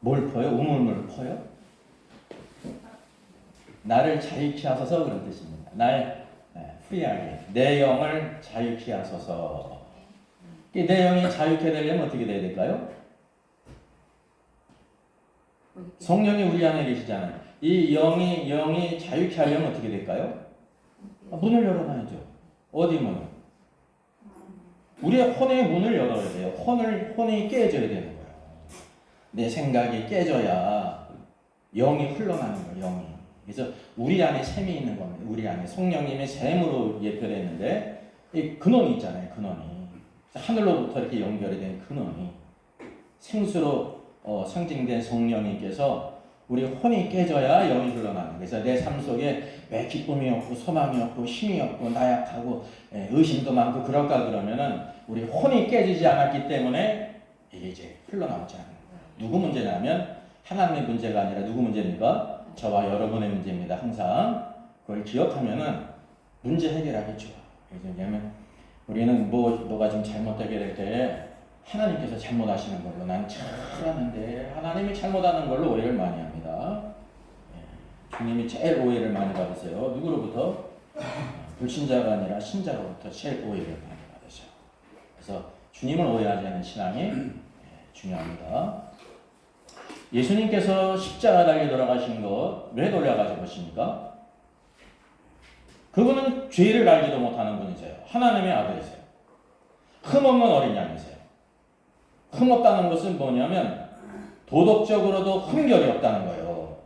뭘 퍼요? 우물물 퍼요? 나를 자유케 하소서 그런 뜻입니다. 날 프리하게 내 영을 자유케 하소서. 내 영이 자유케 되려면 어떻게 돼야 될까요? 성령이 우리 안에 계시잖아요. 이 영이 자유케 하려면 어떻게 될까요? 문을 열어놔야죠. 어디 문을? 우리의 혼의 문을 열어야 돼요. 혼이 깨져야 되는 거예요. 내 생각이 깨져야 영이 흘러나는 거예요. 영이. 그래서 우리 안에 샘이 있는 겁니다. 우리 안에 성령님의 샘으로 예표됐는데 이 근원이 있잖아요. 근원이. 하늘로부터 이렇게 연결이 된 근원이 생수로 상징된 성령님께서 우리 혼이 깨져야 영이 흘러나는. 그래서 내 삶 속에 왜 기쁨이 없고 소망이 없고 힘이 없고 나약하고 의심도 많고 그럴까 그러면은 우리 혼이 깨지지 않았기 때문에 이게 이제 흘러나오지 않는 거예요. 누구 문제냐면 하나님의 문제가 아니라 누구 문제입니까? 저와 여러분의 문제입니다. 항상 그걸 기억하면은 문제 해결하기 좋아. 왜냐면 우리는 뭐가 좀 잘못되게 될 때 하나님께서 잘못하시는 걸로 난 잘하는데 하나님이 잘못하는 걸로 오해를 많이 합니다. 주님이 제일 오해를 많이 받으세요. 누구로부터? 불신자가 아니라 신자로부터 제일 오해를 많이 받으세요. 그래서 주님을 오해하지 않는 신앙이 중요합니다. 예수님께서 십자가 달려 돌아가신 것 왜 돌아가신 것입니까? 그분은 죄를 알지도 못하는 분이세요. 하나님의 아들이세요. 흠없는 어린 양이세요. 흠없다는 것은 뭐냐면 도덕적으로도 흠결이 없다는 거예요.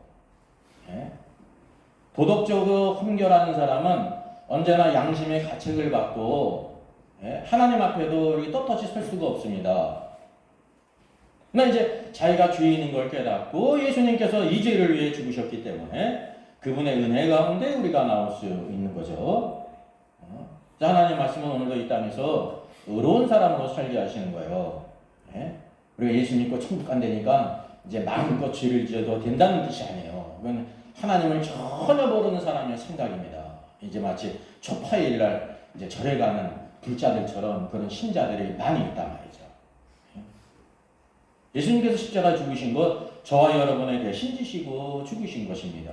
도덕적으로 흠결하는 사람은 언제나 양심의 가책을 받고 하나님 앞에도 떳떳이 설 수가 없습니다. 그러나 이제 자기가 죄인인 걸 깨닫고 예수님께서 이 죄를 위해 죽으셨기 때문에 그분의 은혜 가운데 우리가 나올 수 있는 거죠. 하나님 말씀은 오늘도 이 땅에서 의로운 사람으로 살게 하시는 거예요. 우리가 예수 믿고 천국 간다니까 이제 마음껏 죄를 지어도 된다는 뜻이 아니에요. 그건 하나님을 전혀 모르는 사람의 생각입니다. 이제 마치 초파일 날 이제 절에 가는 불자들처럼 그런 신자들이 많이 있단 말이죠. 예수님께서 십자가 죽으신 것 저와 여러분의 대신 지시고 죽으신 것입니다.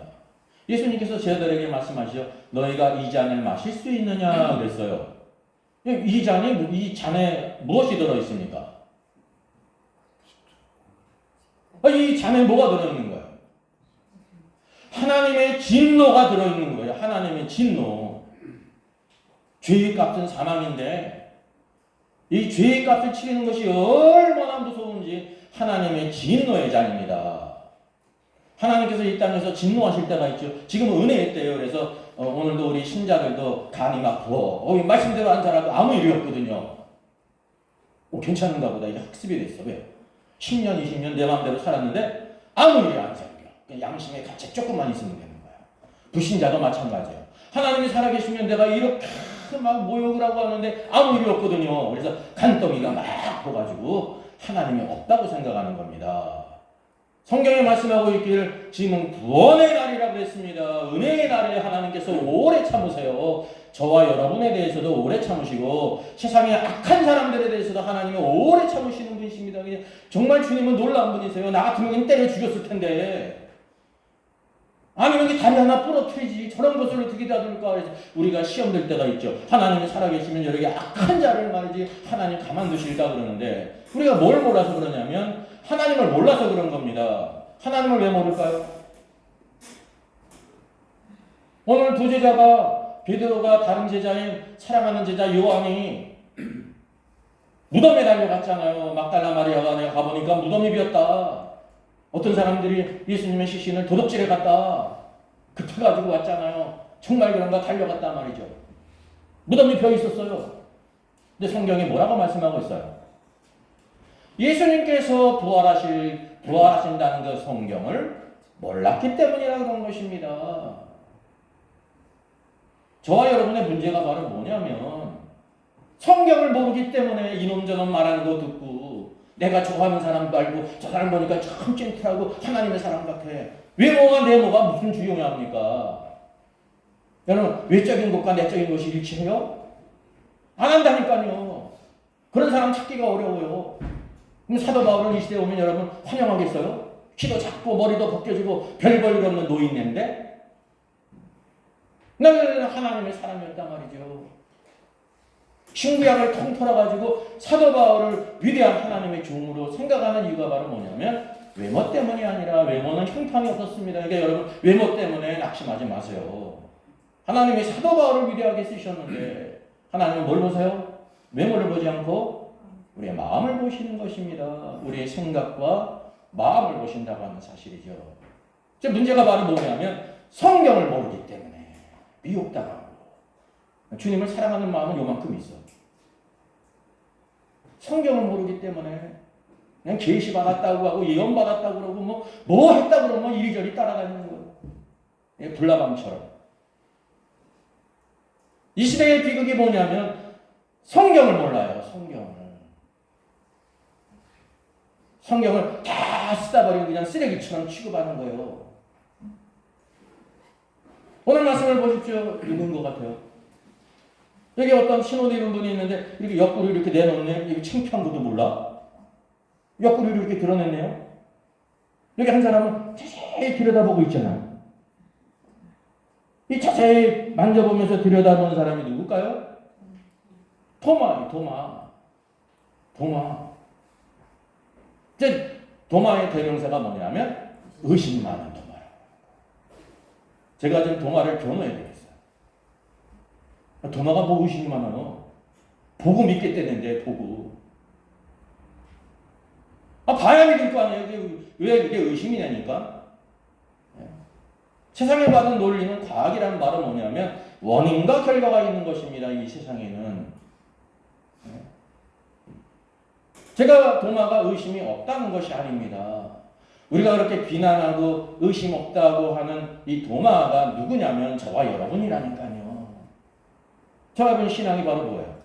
예수님께서 제자들에게 말씀하시죠. 너희가 이 잔을 마실 수 있느냐 그랬어요. 이 잔에 무엇이 들어있습니까? 이 잔에 뭐가 들어있는 거예요? 하나님의 진노가 들어있는 거예요. 하나님의 진노. 죄의 값은 사망인데 이 죄의 값을 치르는 것이 얼마나 무서운지 하나님의 진노의 잔입니다. 하나님께서 이 땅에서 진노하실 때가 있죠. 지금은 은혜의 때예요. 그래서 오늘도 우리 신자들도 간이 막 부어. 말씀대로 한 사람도 아무 일이 없거든요. 괜찮은가 보다. 이게 학습이 됐어. 왜? 10년, 20년 내 마음대로 살았는데 아무 일이 안 생겨. 양심의 가책 조금만 있으면 되는 거야. 불신자도 마찬가지예요. 하나님이 살아계시면 내가 이렇게 막 모욕을 하고 하는데 아무 일이 없거든요. 그래서 간덩이가 막 부어가지고 하나님이 없다고 생각하는 겁니다. 성경에 말씀하고 있기를 지금은 구원의 날이라고 했습니다. 은혜의 날에 하나님께서 오래 참으세요. 저와 여러분에 대해서도 오래 참으시고 세상의 악한 사람들에 대해서도 하나님이 오래 참으시는 분이십니다. 정말 주님은 놀라운 분이세요. 나 같으면 때려 죽였을 텐데 아니면 여기 다리 하나 부러뜨리지 저런 것을 어떻게 다룰까. 그래서 우리가 시험 될 때가 있죠. 하나님이 살아계시면 여러 개 악한 자를 말이지 하나님 가만두실까 그러는데 우리가 뭘 몰라서 그러냐면 하나님을 몰라서 그런 겁니다. 하나님을 왜 모를까요? 오늘 두 제자가 베드로가 다른 제자인 사랑하는 제자 요한이 무덤에 달려갔잖아요. 막달라 마리아가 내가 가보니까 무덤이 비었다. 어떤 사람들이 예수님의 시신을 도둑질해 갔다. 급해가지고 왔잖아요. 정말 그런가 달려갔단 말이죠. 무덤이 비어 있었어요. 근데 성경이 뭐라고 말씀하고 있어요? 예수님께서 부활하신다는 그 성경을 몰랐기 때문이라 그런 것입니다. 저와 여러분의 문제가 바로 뭐냐면 성경을 모르기 때문에 이놈저놈 말하는 거 듣고 내가 좋아하는 사람 말고 저 사람 보니까 참 찐트하고 하나님의 사람 같아. 외모가 내모가 무슨 중요합니까? 여러분 외적인 것과 내적인 것이 일치해요? 안 한다니까요. 그런 사람 찾기가 어려워요. 그럼 사도 바울은 이 시대에 오면 여러분 환영하겠어요? 키도 작고 머리도 벗겨지고 별 볼일 없는 노인네인데 늘 하나님의 사람이었단 말이죠. 신구약을 통틀어가지고 사도 바울을 위대한 하나님의 종으로 생각하는 이유가 바로 뭐냐면 외모 때문이 아니라 외모는 형편이 없었습니다. 그러니까 여러분 외모 때문에 낙심하지 마세요. 하나님이 사도 바울을 위대하게 쓰셨는데 하나님은 뭘 보세요? 외모를 보지 않고 우리의 마음을 보시는 것입니다. 우리의 생각과 마음을 보신다고 하는 사실이죠. 문제가 바로 뭐냐면 성경을 모르기 때문에 미혹당하고 주님을 사랑하는 마음은 요만큼 있어. 성경을 모르기 때문에 그냥 계시 받았다고 하고 예언 받았다고 그러고 뭐 했다고 그러면 이리저리 따라다니는 거예요. 불나방처럼. 이 시대의 비극이 뭐냐면 성경을 몰라요. 성경을 다 쓰다버리고 그냥 쓰레기처럼 취급하는 거예요. 오늘 말씀을 보십시오. 누군 것 같아요? 여기 어떤 신혼 입은 분이 있는데 이렇게 옆구리 이렇게 내놓네. 이거 창피한 것도 몰라? 옆구리를 이렇게 드러냈네요. 여기 한 사람은 자세히 들여다보고 있잖아요. 이 자세히 만져보면서 들여다보는 사람이 누굴까요? 도마. 이제 도마의 대명사가 뭐냐면 의심 많은 도마라고. 제가 지금 도마를 변호해 드렸어요. 도마가 뭐 의심이 많아요? 보고 믿겠다는데 보고. 봐야 믿을 거 아니에요. 왜 그게 의심이냐니까. 세상에 받은 논리는 과학이라는 말은 뭐냐면 원인과 결과가 있는 것입니다. 이 세상에는. 제가 도마가 의심이 없다는 것이 아닙니다. 우리가 그렇게 비난하고 의심 없다고 하는 이 도마가 누구냐면 저와 여러분이라니까요. 저와 여러분 신앙이 바로 뭐예요?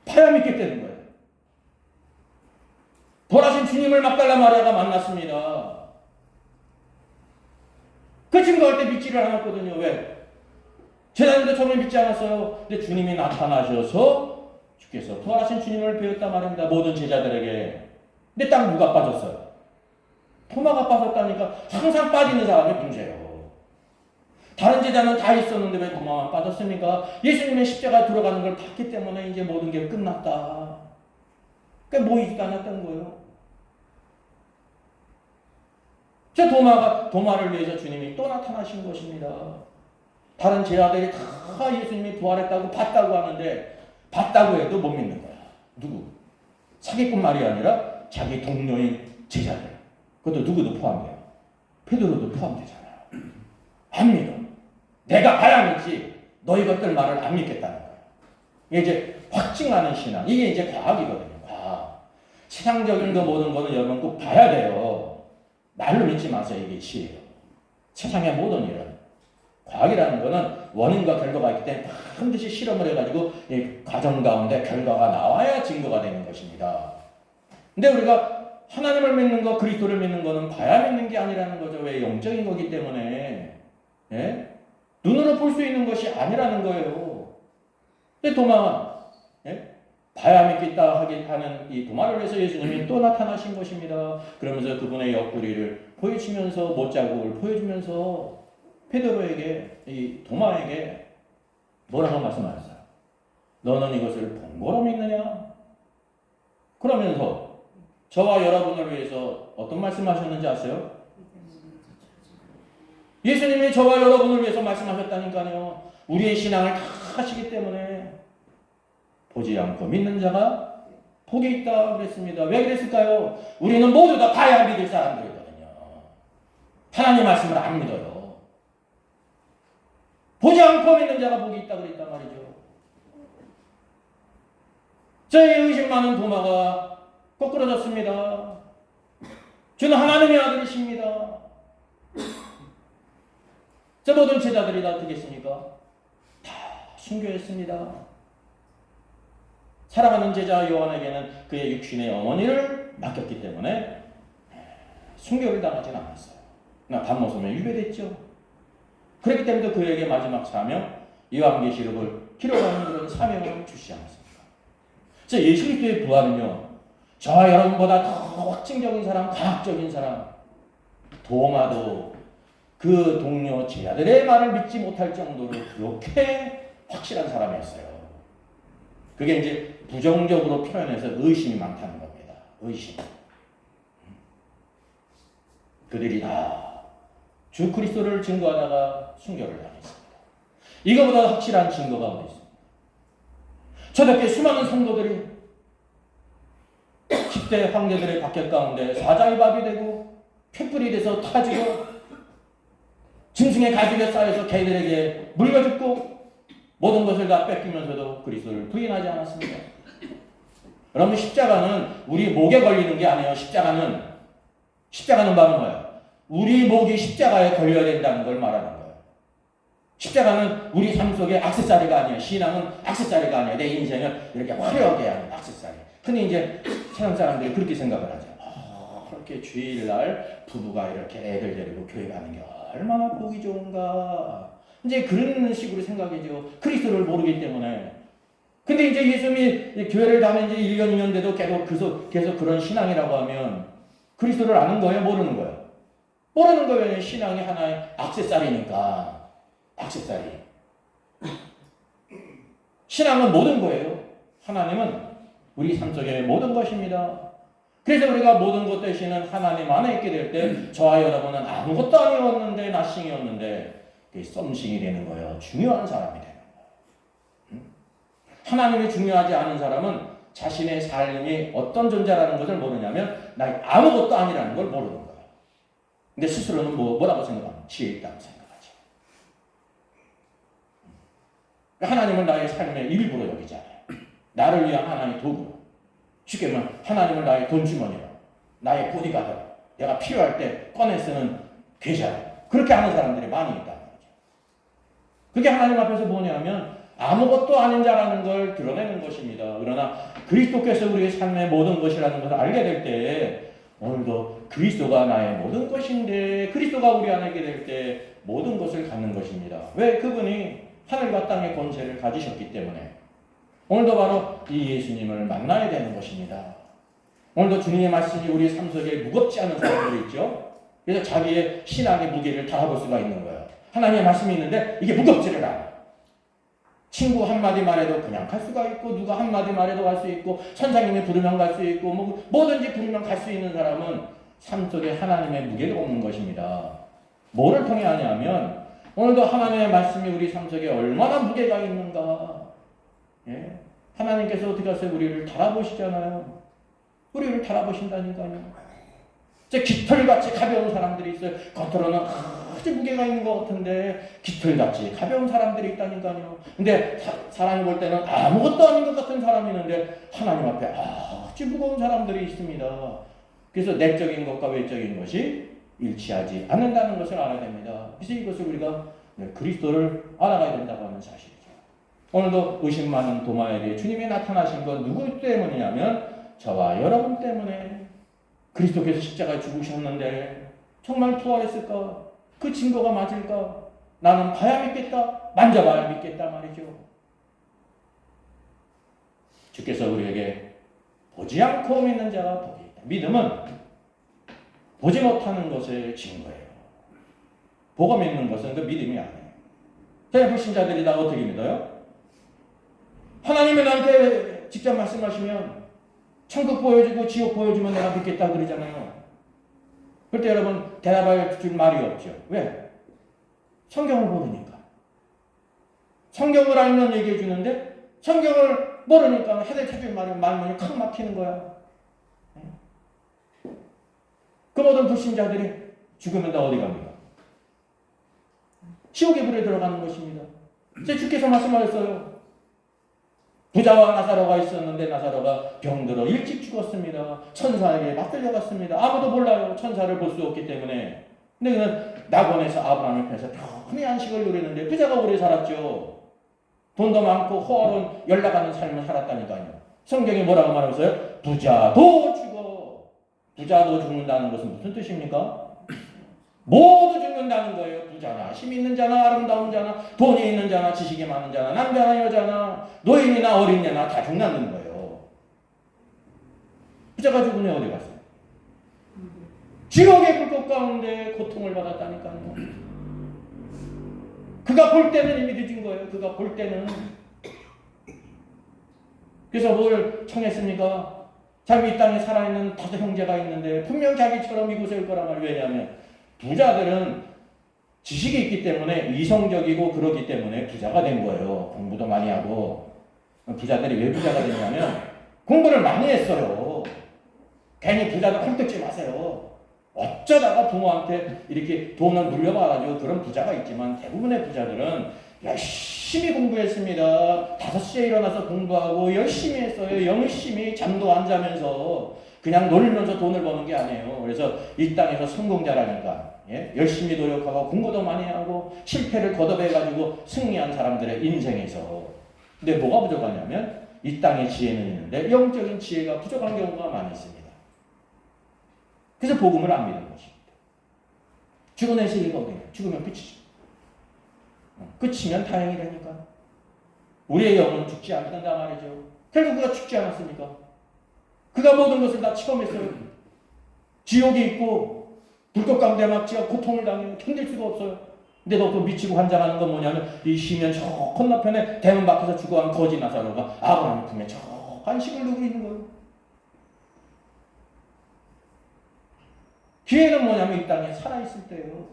봐야 믿겠다는 거예요. 돌아신 주님을 막달라 마리아가 만났습니다. 그 증거할 때 믿지를 않았거든요. 왜? 제자들도 처음에 믿지 않았어요. 근데 주님이 나타나셔서 주께서 부활하신 주님을 배웠단 말입니다. 모든 제자들에게. 근데 딱 누가 빠졌어요? 토마가 빠졌다니까. 항상 빠지는 사람이 문제예요. 다른 제자는 다 있었는데 왜 토마만 빠졌습니까? 예수님의 십자가 들어가는 걸 봤기 때문에 이제 모든 게 끝났다. 그러니까 모이지도 않았던 거예요. 저 도마를 위해서 주님이 또 나타나신 것입니다. 다른 제자들이 다 예수님이 부활했다고 봤다고 하는데 봤다고 해도 못 믿는 거야. 누구? 사기꾼 말이 아니라 자기 동료인 제자들. 그것도 누구도 포함돼요. 베드로도 포함되잖아요. 안 믿어. 내가 봐야 믿지 너희 것들 말을 안 믿겠다는 거예요. 이게 이제 확증하는 신앙. 이게 이제 과학이거든요. 과학. 세상적인 거 모든 거는 여러분 꼭 봐야 돼요. 말로 믿지 마세요. 이게 시예요. 세상의 모든 일은. 과학이라는 거는 원인과 결과가 있기 때문에 반드시 실험을 해가지고 이 과정 가운데 결과가 나와야 증거가 되는 것입니다. 근데 우리가 하나님을 믿는 거, 그리스도를 믿는 거는 봐야 믿는 게 아니라는 거죠. 왜? 영적인 거기 때문에. 예? 눈으로 볼 수 있는 것이 아니라는 거예요. 근데 도마는 봐야 믿겠다 하는 이 도마를 위해서 예수님이 또 나타나신 것입니다. 그러면서 그분의 옆구리를 보여주면서 못자국을 보여주면서 베드로에게 이 도마에게 뭐라고 말씀하셨어요? 너는 이것을 본 거로 믿느냐? 그러면서 저와 여러분을 위해서 어떤 말씀하셨는지 아세요? 예수님이 저와 여러분을 위해서 말씀하셨다니까요. 우리의 신앙을 다 하시기 때문에 보지 않고 믿는 자가 복이 있다 그랬습니다. 왜 그랬을까요? 우리는 모두 다 봐야 믿을 사람들이거든요. 하나님 말씀을 안 믿어요. 보지 않고 믿는 자가 복이 있다 그랬단 말이죠. 저의 의심 많은 도마가 거꾸러졌습니다. 주는 하나님의 아들이십니다. 저 모든 제자들이 다 어떻겠습니까? 다 순교했습니다. 사랑하는 제자 요한에게는 그의 육신의 어머니를 맡겼기 때문에 순교를 당하진 않았어요. 밤모섬에 유배됐죠. 그렇기 때문에 그에게 마지막 사명, 요한계시록을 기록하는 그런 사명을 주시지 않았습니까? 예수 그리스도의 부활은요, 저와 여러분보다 더 확증적인 사람, 과학적인 사람, 도마도 그 동료 제자들의 말을 믿지 못할 정도로 그렇게 확실한 사람이었어요. 그게 이제 부정적으로 표현해서 의심이 많다는 겁니다. 의심. 그들이 다 주 그리스도를 증거하다가 순교를 당했습니다. 이거보다 확실한 증거가 어디 있습니까? 저렇게 수많은 성도들이 10대 황제들의 박해 가운데 사자의 밥이 되고 횃불이 돼서 타지고 짐승의 가죽에 쌓여서 개들에게 물려 죽고 모든 것을 다 뺏기면서도 그리스도를 부인하지 않았습니다. 여러분, 십자가는 우리 목에 걸리는 게 아니에요. 십자가는 바로 뭐예요? 우리 목이 십자가에 걸려야 된다는 걸 말하는 거예요. 십자가는 우리 삶 속에 액세서리가 아니에요. 신앙은 액세서리가 아니에요. 내 인생을 이렇게 화려하게 하는 액세서리. 흔히 이제 세상 사람들이 그렇게 생각을 하죠. 그렇게 주일날 부부가 이렇게 애들 데리고 교회 가는 게 얼마나 보기 좋은가. 이제 그런 식으로 생각이죠. 그리스도를 모르기 때문에. 근데 이제 예수님이 교회를 다닌 지 1년, 2년 돼도 계속 그런 신앙이라고 하면 그리스도를 아는 거예요? 모르는 거예요? 모르는 거예요. 신앙이 하나의 액세서리니까. 액세서리. 신앙은 모든 거예요. 하나님은 우리 삶 속의 모든 것입니다. 그래서 우리가 모든 것 되시는 하나님 안에 있게 될 때 저와 여러분은 아무것도 아니었는데 나싱이었는데 그게 썸싱이 되는 거예요. 중요한 사람이 되는 거예요. 하나님이 중요하지 않은 사람은 자신의 삶이 어떤 존재라는 것을 모르냐면 나 아무것도 아니라는 걸 모르는 거예요. 근데 스스로는 뭐라고 생각하면 지혜 있다고 생각하지. 하나님은 나의 삶의 일부로 여기잖아요. 나를 위한 하나님의 도구로. 쉽게 말하면 하나님을 나의 돈주머니로, 나의 보디가드로, 내가 필요할 때 꺼내 쓰는 계좌로 그렇게 하는 사람들이 많이 있다는 거죠. 그게 하나님 앞에서 뭐냐면 아무것도 아닌 자라는 걸 드러내는 것입니다. 그러나 그리스도께서 우리의 삶의 모든 것이라는 것을 알게 될 때 오늘도 그리스도가 나의 모든 것인데 그리스도가 우리 안에 있게 될 때 모든 것을 갖는 것입니다. 왜? 그분이 하늘과 땅의 권세를 가지셨기 때문에. 오늘도 바로 이 예수님을 만나야 되는 것입니다. 오늘도 주님의 말씀이 우리 삶 속에 무겁지 않은 사람들이 있죠. 그래서 자기의 신앙의 무게를 달아볼 수가 있는 거예요. 하나님의 말씀이 있는데 이게 무겁지를 않아. 친구 한마디 말해도 그냥 갈 수가 있고 누가 한마디 말해도 갈 수 있고 선생님이 부르면 갈 수 있고 뭐든지 부르면 갈 수 있는 사람은 삶 속에 하나님의 무게가 없는 것입니다. 뭐를 통해 하냐면 오늘도 하나님의 말씀이 우리 삶 속에 얼마나 무게가 있는가. 예? 하나님께서 어떻게 하세요? 우리를 달아보시잖아요. 우리를 달아보신다니까요. 이제 깃털같이 가벼운 사람들이 있어요. 겉으로는 아주 무게가 있는 것 같은데 깃털같이 가벼운 사람들이 있다니까요. 근데 사람이 볼 때는 아무것도 아닌 것 같은 사람이 있는데 하나님 앞에 아주 무거운 사람들이 있습니다. 그래서 내적인 것과 외적인 것이 일치하지 않는다는 것을 알아야 됩니다. 그래서 이것을 우리가 그리스도를 알아가야 된다고 하는 사실이죠. 오늘도 의심 많은 도마에게 주님이 나타나신 건 누구 때문이냐면 저와 여러분 때문에. 그리스도께서 십자가에 죽으셨는데 정말 부활했을까? 그 증거가 맞을까? 나는 봐야 믿겠다, 만져봐야 믿겠다 말이죠. 주께서 우리에게 보지 않고 믿는 자가 복이 있다. 믿음은 보지 못하는 것의 증거예요. 보고 믿는 것은 그 믿음이 아니에요. 제 불신자들이 다 어떻게 믿어요? 하나님이 나한테 직접 말씀하시면 천국 보여주고 지옥 보여주면 내가 믿겠다 그러잖아요. 그럴 때 여러분 대답할 줄 말이 없죠. 왜? 성경을 모르니까. 성경을 알면 얘기해 주는데 성경을 모르니까 해를 쳐줄 말문이 칵 막히는 거야. 그 모든 불신자들이 죽으면 다 어디 갑니까? 지옥의 불에 들어가는 것입니다. 제 주께서 말씀하셨어요. 부자와 나사로가 있었는데 나사로가 병들어 일찍 죽었습니다. 천사에게 맞들려갔습니다. 아무도 몰라요. 천사를 볼 수 없기 때문에. 근데 그는 낙원에서 아브라함을 펴서 편히 안식을 누리는데 부자가 오래 살았죠. 돈도 많고 호화로운 연락하는 삶을 살았다니까요. 성경이 뭐라고 말하면서요? 부자도 죽어. 부자도 죽는다는 것은 무슨 뜻입니까? 모두 죽는다는 거예요. 부자나 힘 있는 자나 아름다운 자나 돈이 있는 자나 지식이 많은 자나 남자나 여자나 노인이나 어린애나 다 죽는다는 거예요. 부자가 죽으면 어디 갔어요? 지옥의 불꽃 가운데 고통을 받았다니까요. 그가 볼 때는 이미 늦은 거예요. 그가 볼 때는. 그래서 뭘 청했습니까? 자기 이 땅에 살아있는 5 형제가 있는데 분명 자기처럼 이곳에 올 거란 말이에요. 왜냐하면 부자들은 지식이 있기 때문에 이성적이고 그러기 때문에 부자가 된 거예요. 공부도 많이 하고. 부자들이 왜 부자가 됐냐면 공부를 많이 했어요. 괜히 부자들 헐뜯지 마세요. 어쩌다가 부모한테 이렇게 돈을 물려받아가지고 그런 부자가 있지만 대부분의 부자들은 열심히 공부했습니다. 5시에 일어나서 공부하고 열심히 했어요. 열심히 잠도 안 자면서 그냥 놀면서 돈을 버는 게 아니에요. 그래서 이 땅에서 성공자라니까 열심히 노력하고 공부도 많이 하고 실패를 거듭해가지고 승리한 사람들의 인생에서. 근데 뭐가 부족하냐면 이 땅에 지혜는 있는데 영적인 지혜가 부족한 경우가 많이 있습니다. 그래서 복음을 안 믿는 것입니다. 죽은 세계가 어디냐? 죽으면 끝이죠. 끝이면 다행이라니까. 우리의 영은 죽지 않는다 말이죠. 결국 그가 죽지 않았습니까? 그가 모든 것을 다 체험했어요. 지옥이 있고 불꽃 가운데 막 지가 고통을 당해요. 견딜 수가 없어요. 근데 너 또 미치고 환장하는 건 뭐냐면 이 시면 저 건너편에 대문 밖에서 죽어간 거지 나사로가 아브라함의 품에 저 안식을 누고 있는 거예요. 기회는 뭐냐면 이 땅에 살아있을 때예요.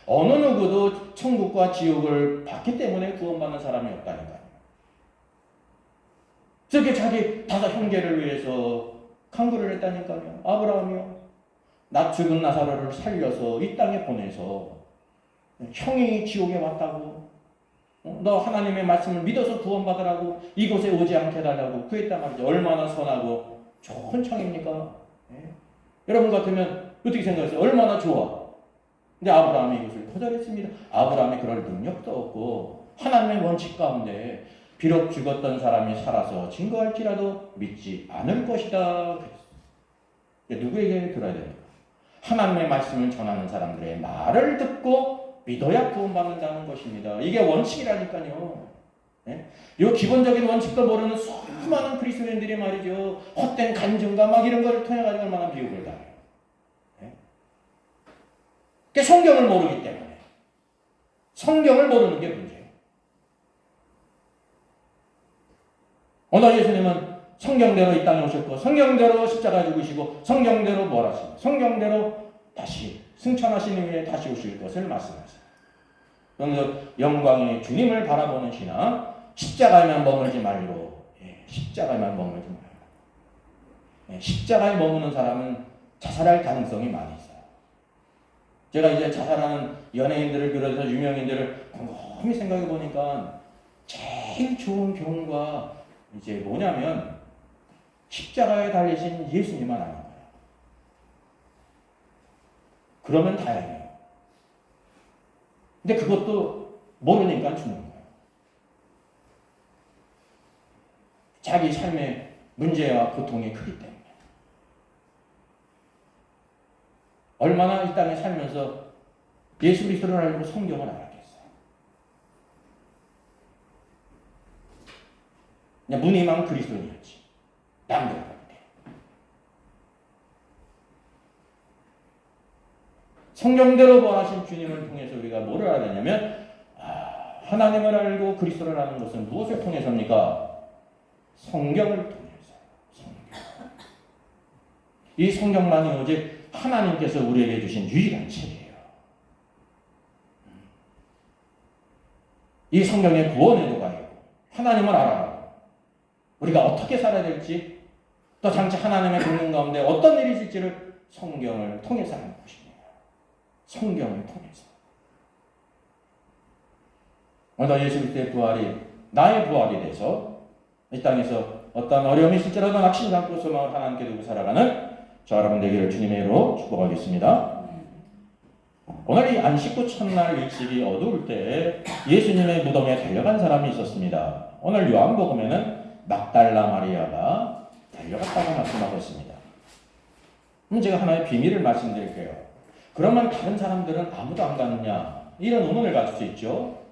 어느 누구도 천국과 지옥을 봤기 때문에 구원받는 사람이 없다니까요. 저게 자기 5 형제를 위해서 간구를 했다니까요. 아브라함이요. 나 죽은 나사로를 살려서 이 땅에 보내서 형이 지옥에 왔다고 너 하나님의 말씀을 믿어서 구원받으라고 이곳에 오지 않게 해달라고 구했단 말이죠. 얼마나 선하고 좋은 청입니까? 여러분 같으면 어떻게 생각하세요? 얼마나 좋아. 근데 아브라함이 이것을 거절했습니다. 아브라함이 그럴 능력도 없고 하나님의 원칙 가운데 비록 죽었던 사람이 살아서 증거할지라도 믿지 않을 것이다. 누구에게 들어야 됩니까? 하나님의 말씀을 전하는 사람들의 말을 듣고 믿어야 구원받는다는 것입니다. 이게 원칙이라니까요. 이 기본적인 원칙도 모르는 수많은 그리스도인들이 말이죠. 헛된 간증과 막 이런 거를 통해 가지고 얼마나 미혹을 당해요. 성경을 모르기 때문에. 성경을 모르는 게 문제예요. 오늘 예수님은 성경대로 이 땅에 오셨고 성경대로 십자가 죽으시고 성경대로 뭘 하시고 성경대로 다시 승천하신 후에 다시 오실 것을 말씀하세요. 그래서 영광의 주님을 바라보는 신앙, 십자가에만 머물지 말고 십자가에만 머물지 말고 십자가에 머무는 사람은 자살할 가능성이 많이 있어요. 제가 이제 자살하는 연예인들을 비롯해서 유명인들을 곰곰이 생각해 보니까 제일 좋은 경우가 이제 뭐냐면 십자가에 달리신 예수님만 아닌 거예요. 그러면 다행이에요. 근데 그것도 모르니까 죽는 거예요. 자기 삶의 문제와 고통이 크기 때문에. 얼마나 이 땅에 살면서 예수 그리스도를 알고 성경을 알았겠어요. 그냥 무늬만 그리스도인이었지. 남들 볼 때. 성경대로 보하신 주님을 통해서 우리가 뭐를 알아야 되냐면 하나님을 알고 그리스도를 아는 것은 무엇을 통해서입니까? 성경을 통해서. 성경. 이 성경만이 오직 하나님께서 우리에게 주신 유일한 책이에요. 이 성경에 구원의 도가 있고 하나님을 알아가고 우리가 어떻게 살아야 될지 또 장차 하나님의 국능 가운데 어떤 일이 있을지를 성경을 통해서 하는 것입니다. 성경을 통해서. 오늘 예수 그리스도의 부활이 나의 부활이 돼서 이 땅에서 어떤 어려움이 있을지라도 낙심 않고 소망을 하나님께 두고 살아가는 저 여러분 되기를 주님의 이름으로 축복하겠습니다. 오늘 이 안식구 첫날 일찍이 어두울 때 예수님의 무덤에 달려간 사람이 있었습니다. 오늘 요한복음에는 막달라 마리아가 달려갔다고 말씀하고 있습니다. 그럼 제가 하나의 비밀을 말씀드릴게요. 그러면 다른 사람들은 아무도 안 가느냐? 이런 의문을 가질 수 있죠.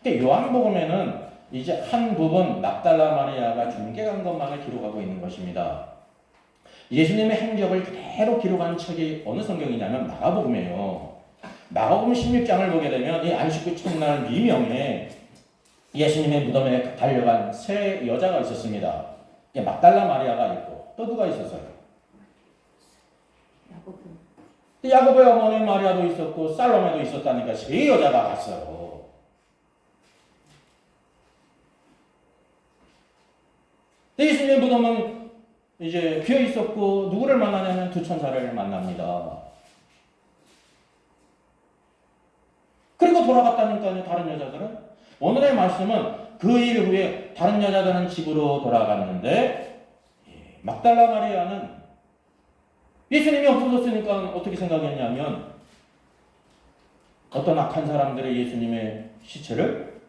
근데 요한복음에는 이제 한 부분 막달라 마리아가 중계 간 것만을 기록하고 있는 것입니다. 예수님의 행적을 그대로 기록한 책이 어느 성경이냐면 마가복음이에요. 마가복음 16장을 보게 되면 이 안식구 첫날 미명에 예수님의 무덤에 달려간 세 여자가 있었습니다. 막달라 마리아가 있고 또 누가 있었어요? 야고보의 어머니 마리아도 있었고 살로메도 있었다니까 세 여자가 갔어요. 예수님의 무덤은 이제 비어 있었고 누구를 만나냐면 두 천사를 만납니다. 그리고 돌아갔다니까요. 다른 여자들은 오늘의 말씀은 그 일 후에 다른 여자들은 집으로 돌아갔는데 막달라 마리아는 예수님이 없어졌으니까 어떻게 생각했냐면 어떤 악한 사람들이 예수님의 시체를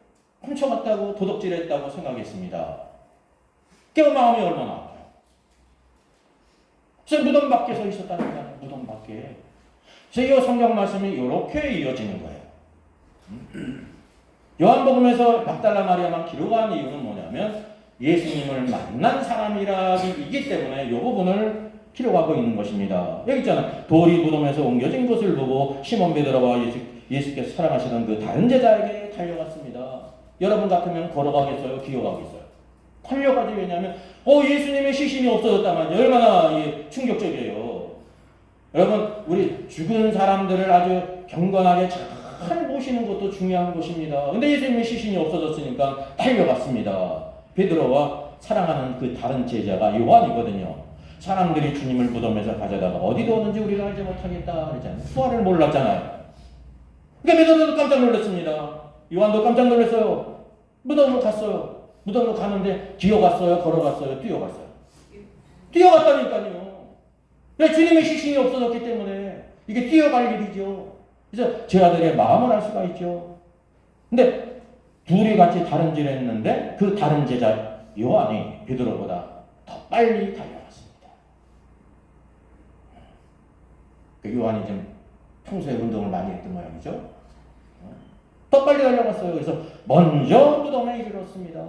훔쳐갔다고 도둑질했다고 생각했습니다. 그 마음이 얼마나 아파요. 그래서 무덤 밖에 서 있었다니까요. 무덤 밖에. 그래서 이 성경 말씀이 이렇게 이어지는 거예요. 요한복음에서 막달라 마리아만 기록한 이유는 뭐냐면 예수님을 만난 사람이라기 때문에 이 부분을 기록하고 있는 것입니다. 여기 있잖아요. 돌이 무덤에서 옮겨진 것을 보고 시몬 베드로와 예수께서 사랑하시던 그 다른 제자에게 달려갔습니다. 여러분 같으면 걸어가겠어요? 기어가겠어요? 달려가지. 왜냐하면 예수님의 시신이 없어졌다면 얼마나 충격적이에요. 여러분 우리 죽은 사람들을 아주 경건하게 잘 모시는 것도 중요한 것입니다. 근데 예수님의 시신이 없어졌으니까 달려갔습니다. 베드로와 사랑하는 그 다른 제자가 요한이거든요. 사람들이 주님을 무덤에서 가져다가 어디 뒀는지 우리가 알지 못하겠다 그랬잖아요. 수화를 몰랐잖아요. 그러니까 베드로도 깜짝 놀랐습니다. 요한도 깜짝 놀랐어요. 무덤으로 갔어요. 무덤으로 가는데 기어갔어요? 걸어갔어요? 뛰어갔어요? 뛰어갔다니까요. 왜? 주님의 시신이 없어졌기 때문에 이게 뛰어갈 일이죠. 그래서 제자들의 마음을 알 수가 있죠. 근데 둘이 같이 다른 일을 했는데 그 다른 제자 요한이 베드로보다 더 빨리 달려갔습니다. 그 요한이 좀 평소에 운동을 많이 했던 모양이죠. 더 빨리 달려갔어요. 그래서 먼저 무덤에 이르렀습니다.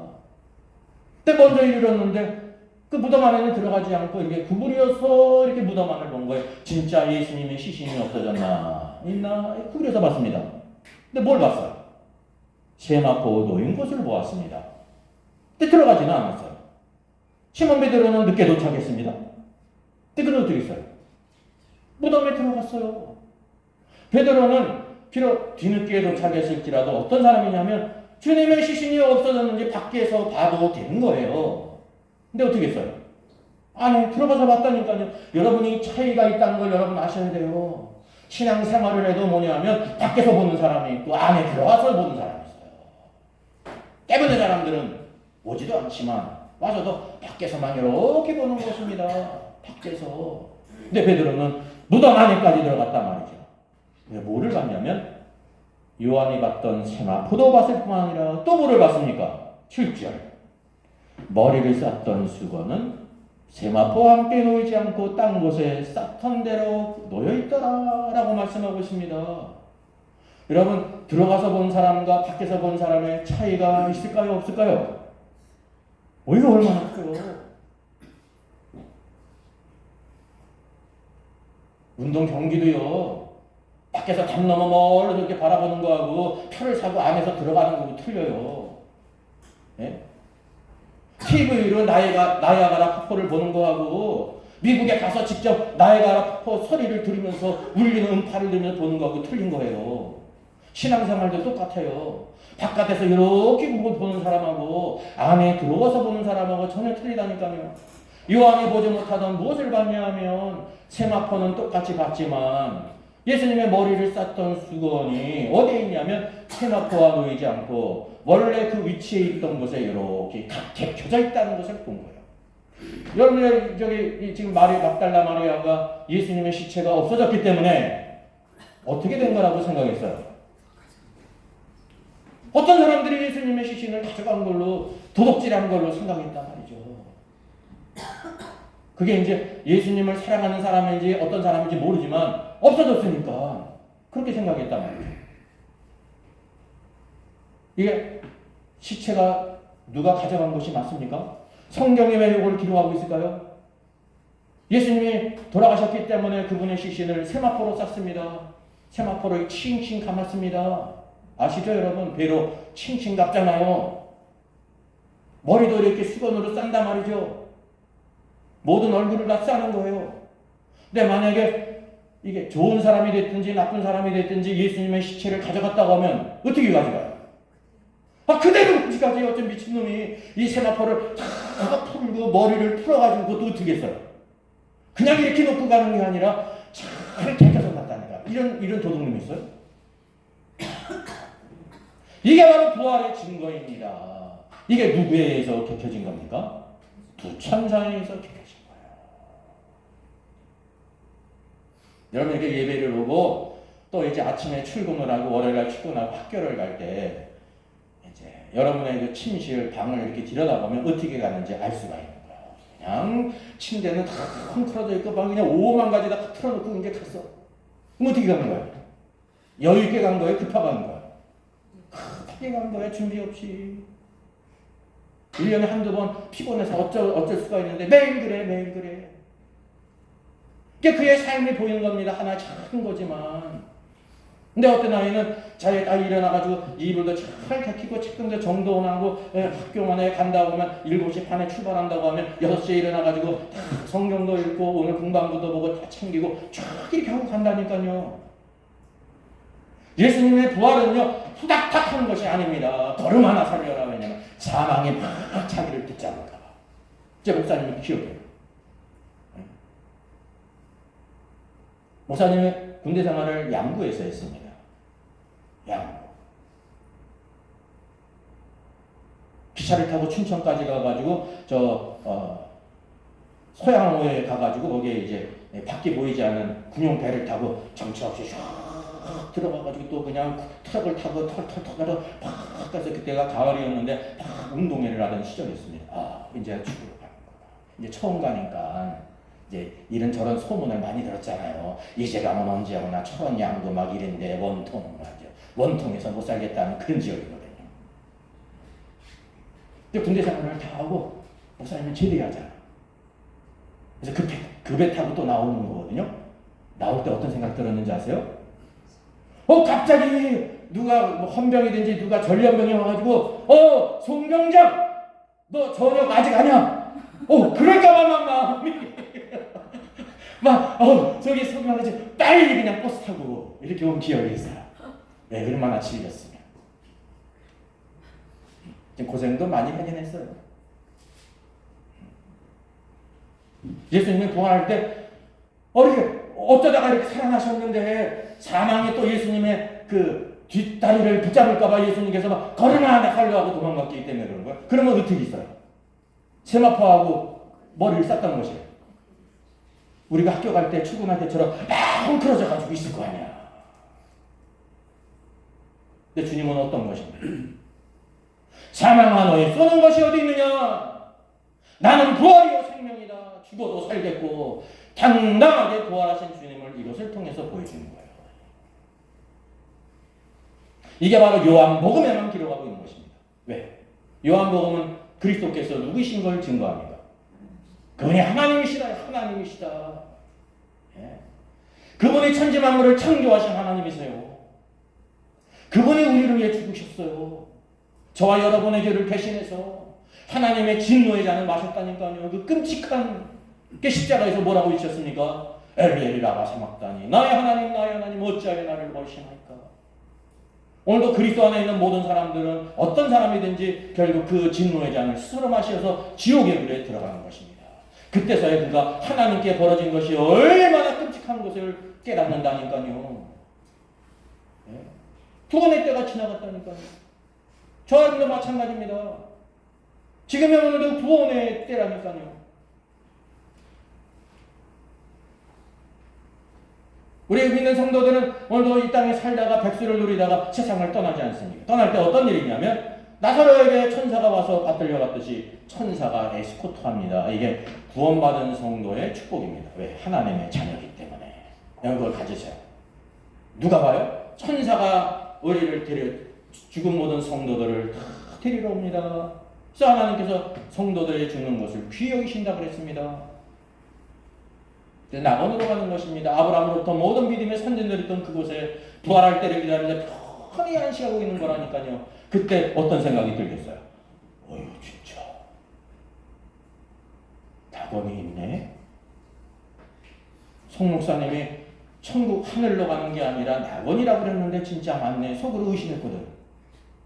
근데 먼저 이르렀는데 그 무덤 안에는 들어가지 않고 이렇게 구부려서 이렇게 무덤 안을 본 거예요. 진짜 예수님의 시신이 없어졌나 있나 구부려서 봤습니다. 근데 뭘 봤어요? 세마포 놓인 곳을 보았습니다. 근데 들어가지는 않았어요. 시몬 베드로는 늦게 도착했습니다. 근데 그는 어떻게 했어요? 무덤에 들어갔어요. 베드로는 비록 뒤늦게 도착했을지라도 어떤 사람이냐면 주님의 시신이 없어졌는지 밖에서 봐도 되는 거예요. 근데 어떻게 했어요? 안에 들어가서 봤다니까요. 여러분이 차이가 있다는 걸 여러분 아셔야 돼요. 신앙생활을 해도 뭐냐면 밖에서 보는 사람이 있고 안에 들어가서 보는 사람이 있어요. 때문에 사람들은 오지도 않지만 와서도 밖에서만 이렇게 보는 것입니다. 밖에서. 근데 베드로는 무덤 안에까지 들어갔단 말이죠. 왜 뭐를 봤냐면 요한이 봤던 세마 포도밭을 뿐만 아니라 또 뭐를 봤습니까? 7절. 머리를 쌌던 수건은 세마포와 함께 놓이지 않고 딴 곳에 쌌던 대로 놓여있더라 라고 말씀하고 있습니다. 여러분 들어가서 본 사람과 밖에서 본 사람의 차이가 있을까요? 없을까요? 이거 얼마나 커요. 운동 경기도요. 밖에서 담 넘어 멀리 이렇게 바라보는 거하고 표를 사고 안에서 들어가는 거하고 틀려요. 예? TV로 나야가라 폭포를 보는 거하고 미국에 가서 직접 나야가라 폭포 소리를 들으면서 울리는 음파를 들으면서 보는 거하고 틀린 거예요. 신앙생활도 똑같아요. 바깥에서 이렇게 보는 사람하고 안에 들어가서 보는 사람하고 전혀 틀리다니까요. 요한이 보지 못하던 무엇을 봤냐 하면 세마포는 똑같이 봤지만 예수님의 머리를 쌌던 수건이 어디에 있냐면 세마포와 놓이지 않고 원래 그 위치에 있던 곳에 이렇게 각게 켜져 있다는 것을 본 거예요. 여러분 저기 지금 막달라 마리아가 예수님의 시체가 없어졌기 때문에 어떻게 된 거라고 생각했어요? 어떤 사람들이 예수님의 시신을 가져간 걸로 도둑질한 걸로 생각했단 말이죠. 그게 이제 예수님을 사랑하는 사람인지 어떤 사람인지 모르지만 없어졌으니까 그렇게 생각했단 말이에요. 이게 시체가 누가 가져간 것이 맞습니까? 성경이 왜 이걸 기록하고 있을까요? 예수님이 돌아가셨기 때문에 그분의 시신을 세마포로 쌌습니다. 세마포로 칭칭 감았습니다. 아시죠 여러분? 배로 칭칭 감잖아요. 머리도 이렇게 수건으로 싼단 말이죠. 모든 얼굴을 다 싸는 거예요. 근데 만약에 이게 좋은 사람이 됐든지 나쁜 사람이 됐든지 예수님의 시체를 가져갔다고 하면 어떻게 가져가요? 그대로 가져가지. 어떤 미친놈이 이 세마포를 다 풀고 머리를 풀어가지고 그것도 어떻게 했어요? 그냥 이렇게 놓고 가는 게 아니라 잘 개겨서 갔다니까. 이런 도둑놈이 있어요? 이게 바로 부활의 증거입니다. 이게 누구에 의해서 개켜진 겁니까? 두 천사에 의해서 개켜진 거예요. 여러분 이렇게 예배를 오고 또 이제 아침에 출근을 하고 월요일날 출근하고 학교를 갈 때 이제 여러분의 그 침실 방을 이렇게 들여다보면 어떻게 가는지 알 수가 있는 거예요. 그냥 침대는 다 헝클어져 있고 방 그냥 5만 가지 다 틀어놓고 이제 갔어. 그럼 어떻게 가는 거예요? 여유 있게 간 거예요? 급하게 간 거예요? 급하게 간 거예요? 준비 없이. 1년에 한두 번 피곤해서 어쩔 수가 있는데 매일 그래. 그의 삶이 보이는 겁니다. 하나 작은 거지만. 근데 어떤 아이는 자기 딸이 일어나가지고 이불도 잘 닦이고 책상도 정돈하고 학교만에 간다고 하면 7시 반에 출발한다고 하면 6시에 일어나가지고 성경도 읽고 오늘 공방부도 보고 다 챙기고 쫙 이렇게 하고 간다니까요. 예수님의 부활은요 후닥닥 하는 것이 아닙니다. 걸음 하나 살려라. 왜냐면 사망이 막 자기를 붙잡을까 봐. 제 목사님이 기억해요. 목사님은 군대 생활을 양구에서 했습니다. 양구. 기차를 타고 춘천까지 가가지고 소양호에 가가지고 거기에 이제 밖에 보이지 않는 군용배를 타고 정처없이 쫙 들어가가지고 또 그냥 트럭을 타고 털털털 팍 가서 그때가 가을이었는데 막 운동회를 하던 시절이었습니다. 이제 죽으러 가는 거다. 이제 처음 가니까 이제 이런저런 소문을 많이 들었잖아요. 이제 가면 언제 오나 철원양도 막 이런데 원통 맞죠. 원통에서 못 살겠다는 그런 지역이거든요. 근데 군대 생활을 다 하고 목사님은 제대하잖아. 그래서 그 배 타고 또 나오는 거거든요. 나올 때 어떤 생각 들었는지 아세요? 갑자기 누가 뭐 헌병이든지 누가 전련병이 와가지고 송병장 너 저녁 아직 아니야? 그럴까봐 막 마음이 저기 송병장이 빨리 그냥 버스 타고 이렇게 온 기억이 있어요. 얼마나 질렸으면. 지금 고생도 많이 하긴 했어요. 예수님이 부활할 때 이렇게 어쩌다가 이렇게 살아나셨는데 사망이 또 예수님의 그 뒷다리를 붙잡을까봐 예수님께서 막 걸음아 하려고 도망갔기 때문에 그런 거예요. 그러면 어떻게 있어요? 세마포하고 머리를 쌌다는 것이에요. 우리가 학교 갈 때 출근할 때처럼 막 헝클어져 가지고 있을 거 아니야. 근데 주님은 어떤 것입니까? 사망한 너에 쏘는 것이 어디 있느냐? 나는 부활이요 생명이다. 죽어도 살겠고 당당하게 부활하신 주님을 이것을 통해서 보여주는 거예요. 이게 바로 요한복음에만 기록하고 있는 것입니다. 왜? 요한복음은 그리스도께서 누구이신 걸 증거합니다. 그분이 하나님이시다. 예. 그분이 천지 만물을 창조하신 하나님이세요. 그분이 우리를 위해 죽으셨어요. 저와 여러분의 죄를 대신해서 하나님의 진노의 잔을 마셨다니까요. 그 끔찍한 게 십자가에서 뭐라고 외쳤습니까? 엘리 라마 사막다니 나의 하나님 어찌하여 나를 버리시나이까. 오늘도 그리스도 안에 있는 모든 사람들은 어떤 사람이든지 결국 그 진노의 잔을 스스로 마셔서 지옥의 불에 들어가는 것입니다. 그때서야 그가 하나님께 벌어진 것이 얼마나 끔찍한 것을 깨닫는다니까요. 구원의 때가 지나갔다니까요. 저하고도 마찬가지입니다. 지금의 오늘도 구원의 때라니까요. 우리 믿는 성도들은 오늘도 이 땅에 살다가 백수를 누리다가 세상을 떠나지 않습니까? 떠날 때 어떤 일이 있냐면 나사로에게 천사가 와서 받들려 갔듯이 천사가 에스코트합니다. 이게 구원받은 성도의 축복입니다. 왜? 하나님의 자녀이기 때문에. 여러분 그걸 가지세요. 누가 봐요? 천사가 우리를 죽은 모든 성도들을 다 데리러 옵니다. 그래서 하나님께서 성도들의 죽는 것을 귀히 여기신다 그랬습니다. 낙원으로 가는 것입니다. 아브라함으로부터 모든 믿음의 선진들이 있던 그곳에 부활할 때를 기다리는데 편히 안식하고 있는 거라니까요. 그때 어떤 생각이 들겠어요? 어휴, 진짜 낙원이 있네. 송 목사님이 천국 하늘로 가는 게 아니라 낙원이라고 그랬는데 진짜 맞네. 속으로 의심했거든.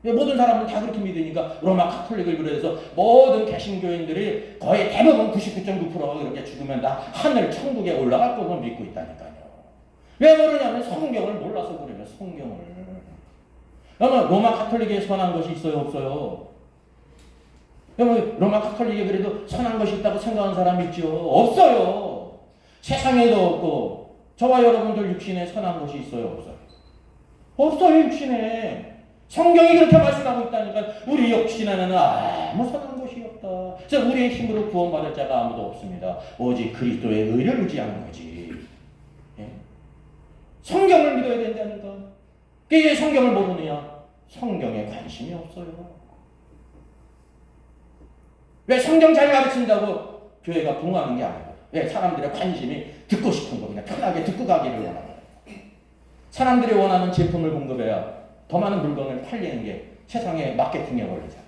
모든 사람은 다 그렇게 믿으니까 로마 카톨릭을 비롯해서 모든 개신교인들이 거의 대부분 99.9%가 그렇게 죽으면 다 하늘 천국에 올라갈 것을 믿고 있다니까요. 왜 그러냐면 성경을 몰라서 그래요. 성경을. 그러면 로마 카톨릭에 선한 것이 있어요? 없어요? 그러면 로마 카톨릭에 그래도 선한 것이 있다고 생각하는 사람이 있죠? 없어요. 세상에도 없고 저와 여러분들 육신에 선한 것이 있어요? 없어요? 없어요. 육신에. 성경이 그렇게 말씀하고 있다니까 우리 육신에는 아무 선한 것이 없다. 그래서 우리의 힘으로 구원받을 자가 아무도 없습니다. 오직 그리스도의 의를 의지하는 거지. 예? 성경을 믿어야 된다니까. 왜 성경을 모르느냐? 성경에 관심이 없어요. 왜 성경 잘 가르친다고 교회가 붕하는 게 아니고 왜 사람들의 관심이 듣고 싶은 거 그냥 편하게 듣고 가기를 원하는 거예요. 사람들이 원하는 제품을 공급해야 더 많은 물건을 팔리는 게 세상의 마케팅에 걸리잖아.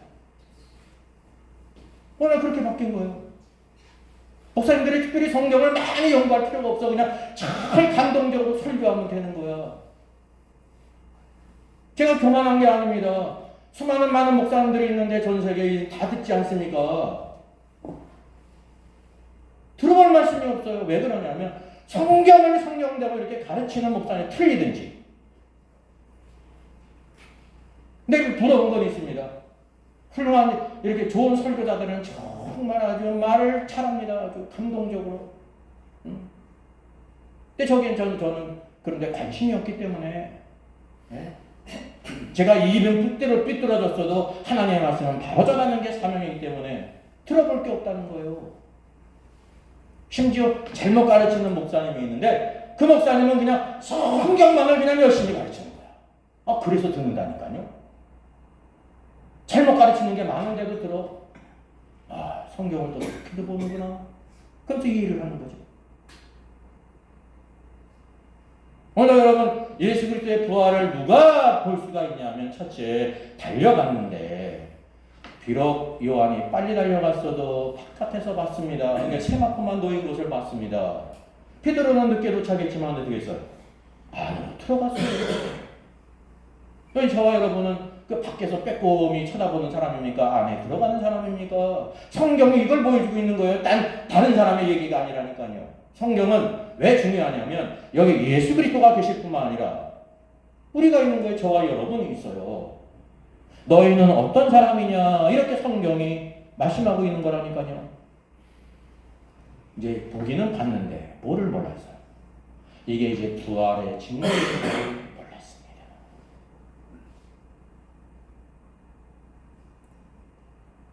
오늘 그렇게 바뀐 거예요. 목사님들이 특별히 성경을 많이 연구할 필요가 없어. 그냥 잘 감동적으로 설교하면 되는 거야. 제가 교만한 게 아닙니다. 수많은 많은 목사님들이 있는데 전 세계에 다 듣지 않습니까? 들어볼 말씀이 없어요. 왜 그러냐면 성경을 성경대로 이렇게 가르치는 목사님이 틀리든지. 근데 부러운 건 있습니다. 훌륭한 이렇게 좋은 설교자들은 정말 아주 말을 잘합니다. 아주 감동적으로. 근데 저는 그런데 관심이 없기 때문에 제가 이 입은 삐뚤어졌어도 하나님의 말씀은 바로 전하는 게 사명이기 때문에 들어볼 게 없다는 거예요. 심지어 잘못 가르치는 목사님이 있는데 그 목사님은 그냥 성경만을 그냥 열심히 가르치는 거야. 그래서 듣는다니까요. 잘못 가르치는 게 많은데도 들어. 성경을 또 그렇게도 보는구나. 그래서 이해를 하는 거죠. 오늘 여러분 예수 그리스도의 부활을 누가 볼 수가 있냐면 첫째 달려갔는데 비록 요한이 빨리 달려갔어도 바깥에서 봤습니다. 그러니까 세마포만 놓인 곳을 봤습니다. 베드로는 늦게 도착했지만 어떻게 했어요? 안으로 들어갔어요. 저와 여러분은 그 밖에서 빼꼼히 쳐다보는 사람입니까? 안에 들어가는 사람입니까? 성경이 이걸 보여주고 있는 거예요. 다른 사람의 얘기가 아니라니까요. 성경은 왜 중요하냐면 여기 예수 그리스도가 계실 뿐만 아니라 우리가 있는 거에 저와 여러분이 있어요. 너희는 어떤 사람이냐 이렇게 성경이 말씀하고 있는 거라니까요. 이제 보기는 봤는데 뭐를 몰랐어요? 이게 이제 부활의 증거를 몰랐습니다.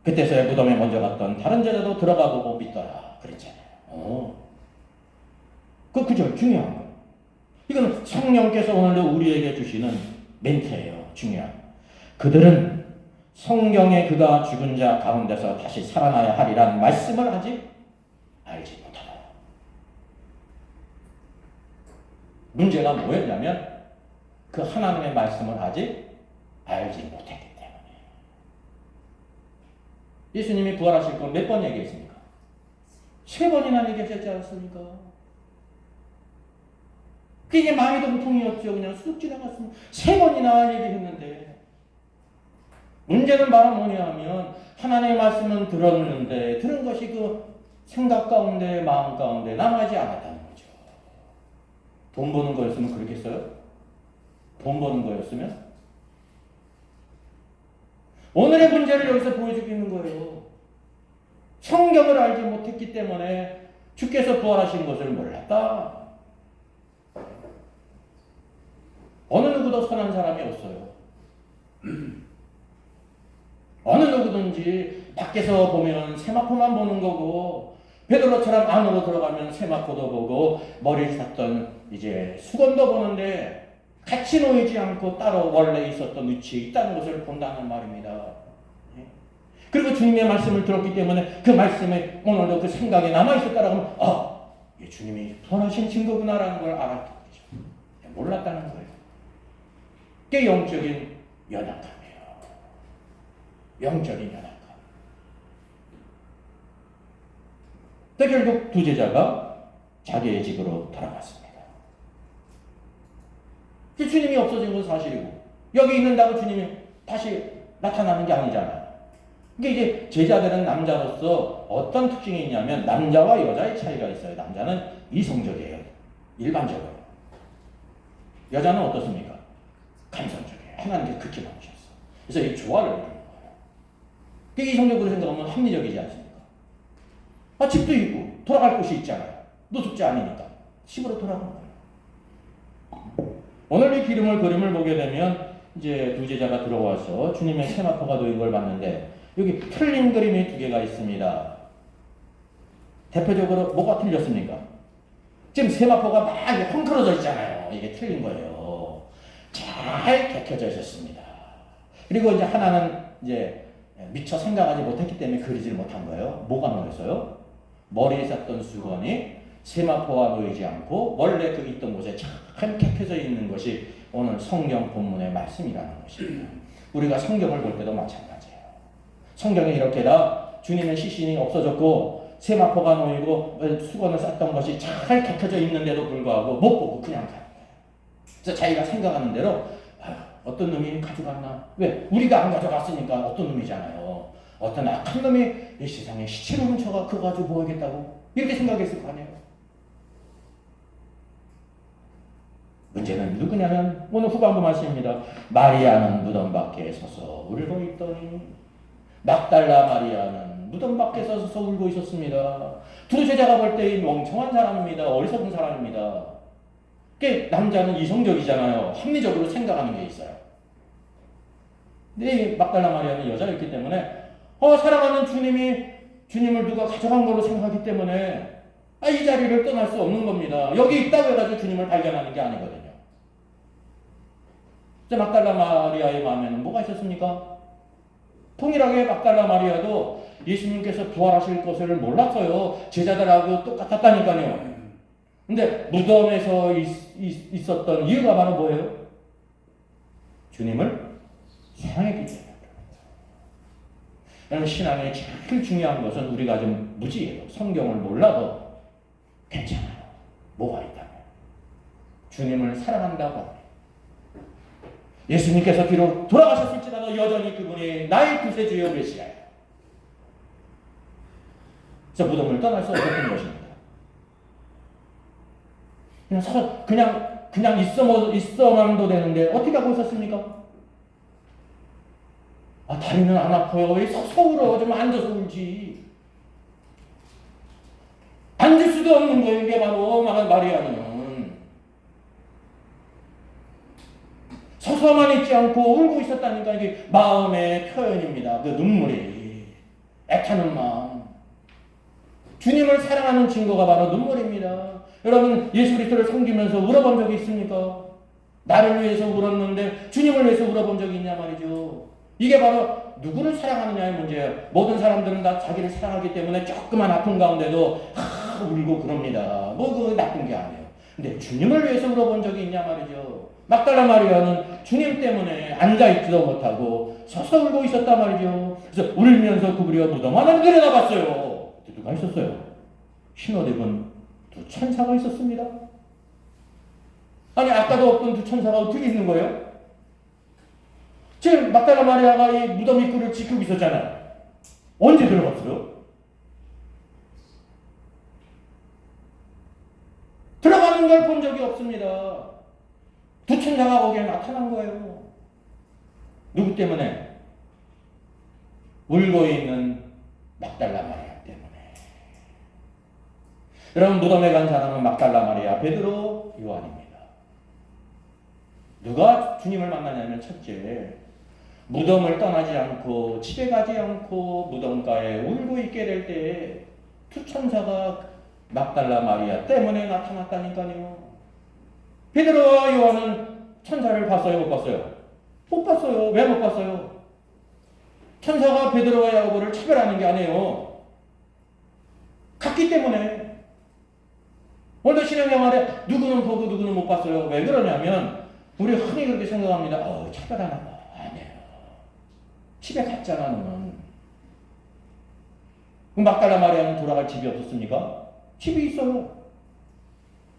그때서야 무덤에 먼저 갔던 다른 제자도 들어가 보고 믿더라 그랬잖아요. 그죠? 중요한 거. 이건 성령께서 오늘도 우리에게 주시는 멘트예요. 중요한. 그들은 성경에 그가 죽은 자 가운데서 다시 살아나야 하리란 말씀을 아직 알지 못하다. 문제가 뭐였냐면 그 하나님의 말씀을 아직 알지 못했기 때문에. 예수님이 부활하실 건 몇 번 얘기했습니까? 3번이나 얘기하셨지 않습니까? 그게 마음의 동통이었죠. 그냥 쑥 지나갔습니다. 3번이나 얘기했는데 문제는 바로 뭐냐 하면 하나님의 말씀은 들었는데 들은 것이 그 생각 가운데 마음 가운데 남아있지 않았다는 거죠. 돈 버는 거였으면 그렇겠어요? 돈 버는 거였으면? 오늘의 문제를 여기서 보여주고 있는 거예요. 성경을 알지 못했기 때문에 주께서 부활하신 것을 몰랐다. 어느 누구도 선한 사람이 없어요. 어느 누구든지 밖에서 보면 세마포만 보는 거고 베드로처럼 안으로 들어가면 세마포도 보고 머리를 샀던 이제 수건도 보는데 같이 놓이지 않고 따로 원래 있었던 위치에 있다는 것을 본다는 말입니다. 그리고 주님의 말씀을 들었기 때문에 그 말씀에 오늘도 그 생각이 남아있을 거라고 하면 이게 주님이 부활하신 증거구나라는 걸 알았던 거죠. 몰랐다는 거예요. 그게 영적인 연약함이에요. 영적인 연약함. 결국 두 제자가 자기의 집으로 돌아갔습니다. 주님이 없어진 건 사실이고 여기 있는다고 주님이 다시 나타나는 게 아니잖아요. 이게 이제 제자들은 남자로서 어떤 특징이 있냐면 남자와 여자의 차이가 있어요. 남자는 이성적이에요. 일반적으로. 여자는 어떻습니까? 감성적이에요. 하나님께 극히 많으셨어. 그래서 이 조화를 이루는 거예요. 그게 이성적으로 생각하면 합리적이지 않습니까? 집도 있고 돌아갈 곳이 있잖아요. 노숙자 아니니까 집으로 돌아가는 거예요. 오늘 이 그림을 보게 되면 이제 두 제자가 들어와서 주님의 세마포가 놓인 걸 봤는데 여기 틀린 그림이 두 개가 있습니다. 대표적으로 뭐가 틀렸습니까? 지금 세마포가 막 헝클어져 있잖아요. 이게 틀린 거예요. 잘 개켜져 있었습니다. 그리고 이제 하나는 이제 미처 생각하지 못했기 때문에 그리질 못한 거예요. 뭐가 놓였어요? 머리에 쌌던 수건이 세마포와 놓이지 않고 원래 그 있던 곳에 잘 켜져 있는 것이 오늘 성경 본문의 말씀이라는 것입니다. 우리가 성경을 볼 때도 마찬가지예요. 성경에 이렇게 다 주님의 시신이 없어졌고 세마포가 놓이고 수건을 쌌던 것이 잘 켜져 있는데도 불구하고 못 보고 그냥 가는 거예요. 그래서 자기가 생각하는 대로 어떤 놈이 가져갔나? 왜? 우리가 안 가져갔으니까 어떤 놈이잖아요. 어떤 악한 놈이 이 세상에 시체를 훔쳐가 그거 가지고 뭐 하겠다고? 이렇게 생각했을 거 아니에요. 문제는 누구냐면 오늘 후반부 말씀입니다. 마리아는 무덤 밖에 서서 울고 있더니 막달라 마리아는 무덤 밖에 서서 울고 있었습니다. 두 제자가 볼 때 멍청한 사람입니다. 어리석은 사람입니다. 그게 남자는 이성적이잖아요. 합리적으로 생각하는 게 있어요. 근데 막달라 마리아는 여자였기 때문에 사랑하는 주님을 누가 가져간 걸로 생각하기 때문에 이 자리를 떠날 수 없는 겁니다. 여기 있다고 해가지고 주님을 발견하는 게 아니거든요. 이제 막달라 마리아의 마음에는 뭐가 있었습니까? 통일하게 막달라 마리아도 예수님께서 부활하실 것을 몰랐어요. 제자들하고 똑같았다니까요. 근데 무덤에서 있었던 이유가 바로 뭐예요? 주님을 사랑했기 때문에. 여러분, 신앙의 제일 중요한 것은 우리가 좀 무지해요. 성경을 몰라도 괜찮아요. 뭐가 있다면. 주님을 사랑한다고 하면. 예수님께서 비록 돌아가셨을지라도 여전히 그분이 나의 구세주여 계시아요. 그래서 무덤을 떠날 수 없었던 것입니다. 그냥 있어만도 되는데 어떻게 하고 있었습니까? 다리는 안 아파요. 왜 서울어? 좀 앉아서 울지. 앉을 수도 없는 거예요. 이게 바로 마리아는. 서서만 있지 않고 울고 있었다니까 이게 마음의 표현입니다. 그 눈물이. 애타는 마음. 주님을 사랑하는 증거가 바로 눈물입니다. 여러분, 예수 그리스도를 섬기면서 울어본 적이 있습니까? 나를 위해서 울었는데 주님을 위해서 울어본 적이 있냐 말이죠. 이게 바로 누구를 사랑하느냐의 문제예요. 모든 사람들은 다 자기를 사랑하기 때문에 조그만 아픈 가운데도 울고 그럽니다. 그거 나쁜 게 아니에요. 근데 주님을 위해서 울어본 적이 있냐 말이죠. 막달라 마리아는 주님 때문에 앉아있지도 못하고 서서 울고 있었단 말이죠. 그래서 울면서 구부려 무덤 안을 들여다봤어요. 누가 있었어요? 흰옷 입은 두 천사가 있었습니다. 아니, 아까도 없던 두 천사가 어떻게 있는 거예요? 지금 막달라 마리아가 이 무덤 입구를 지키고 있었잖아요. 언제 들어갔어요? 들어가는 걸 본 적이 없습니다. 두 천사가 거기에 나타난 거예요. 누구 때문에? 울고 있는 막달라 마리아 때문에. 여러분, 무덤에 간 사람은 막달라 마리아, 베드로, 요한입니다. 누가 주님을 만나냐면 첫째, 무덤을 떠나지 않고 집에 가지 않고 무덤가에 울고 있게 될 때에 두 천사가 막달라 마리아 때문에 나타났다니까요. 베드로와 요한은 천사를 봤어요? 못 봤어요? 못 봤어요. 왜 못 봤어요? 천사가 베드로와 야고보를 차별하는 게 아니에요. 같기 때문에. 오늘도 신앙생활에 누구는 보고 누구는 못 봤어요. 왜 그러냐면 우리 흔히 그렇게 생각합니다. 차별하나 봐. 아니에요. 집에 갔잖아 너는. 막달라 마리아는 돌아갈 집이 없었습니까? 집이 있어요.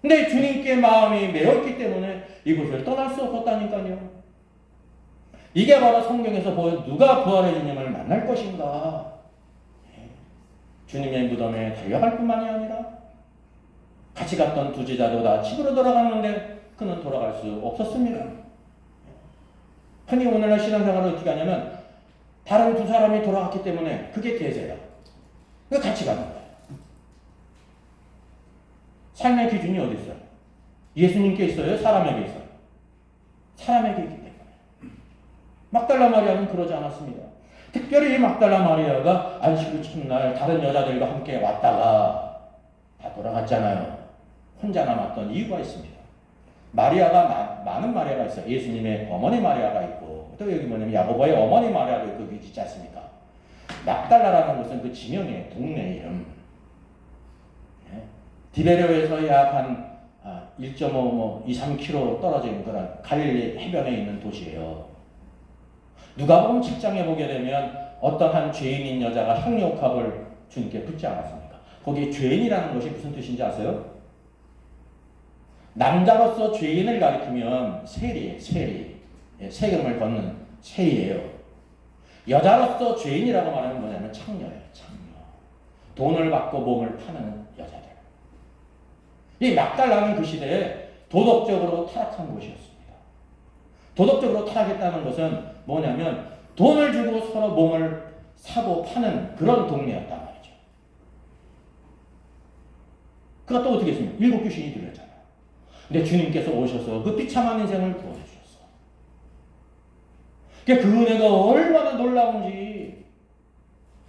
근데 주님께 마음이 메었기 때문에 이곳을 떠날 수 없었다니까요. 이게 바로 성경에서 보여 누가 부활의 주님을 만날 것인가. 주님의 무덤에 달려갈 뿐만이 아니라 같이 갔던 두 제자도 다 집으로 돌아갔는데 그는 돌아갈 수 없었습니다. 흔히 오늘날 신앙생활을 어떻게 하냐면 다른 두 사람이 돌아갔기 때문에 그게 대세야. 같이 가는 거야. 삶의 기준이 어디 있어요? 예수님께 있어요? 사람에게 있어요? 사람에게 있기 때문에. 막달라 마리아는 그러지 않았습니다. 특별히 이 막달라 마리아가 안식 후 첫날 다른 여자들과 함께 왔다가 다 돌아갔잖아요. 혼자 남았던 이유가 있습니다. 마리아가 많은 마리아가 있어요. 예수님의 어머니 마리아가 있고 또 여기 뭐냐면 야고보의 어머니 마리아도 있고 그게 있지 않습니까? 막달라라는 것은 그 지명의 동네 이름. 디베레오에서 약 한 1.5, 2, 3km 떨어진 그런 갈릴리 해변에 있는 도시예요. 누가복음 10장에 보게 되면 어떤 한 죄인인 여자가 향유옥합을 주님께 붓지 않았습니까? 거기에 죄인이라는 것이 무슨 뜻인지 아세요? 남자로서 죄인을 가리키면 세리예요. 세리. 세금을 걷는 세리예요. 여자로서 죄인이라고 말하면 뭐냐면 창녀예요. 창녀. 돈을 받고 몸을 파는 여자들. 이 막달라는 그 시대에 도덕적으로 타락한 곳이었습니다. 도덕적으로 타락했다는 것은 뭐냐면 돈을 주고 서로 몸을 사고 파는 그런 동네였단 말이죠. 그가 또 어떻게 했습니까? 7 귀신이 들렸잖아요. 근데 주님께서 오셔서 그 비참한 인생을 구원해주셨어. 그 은혜가 얼마나 놀라운지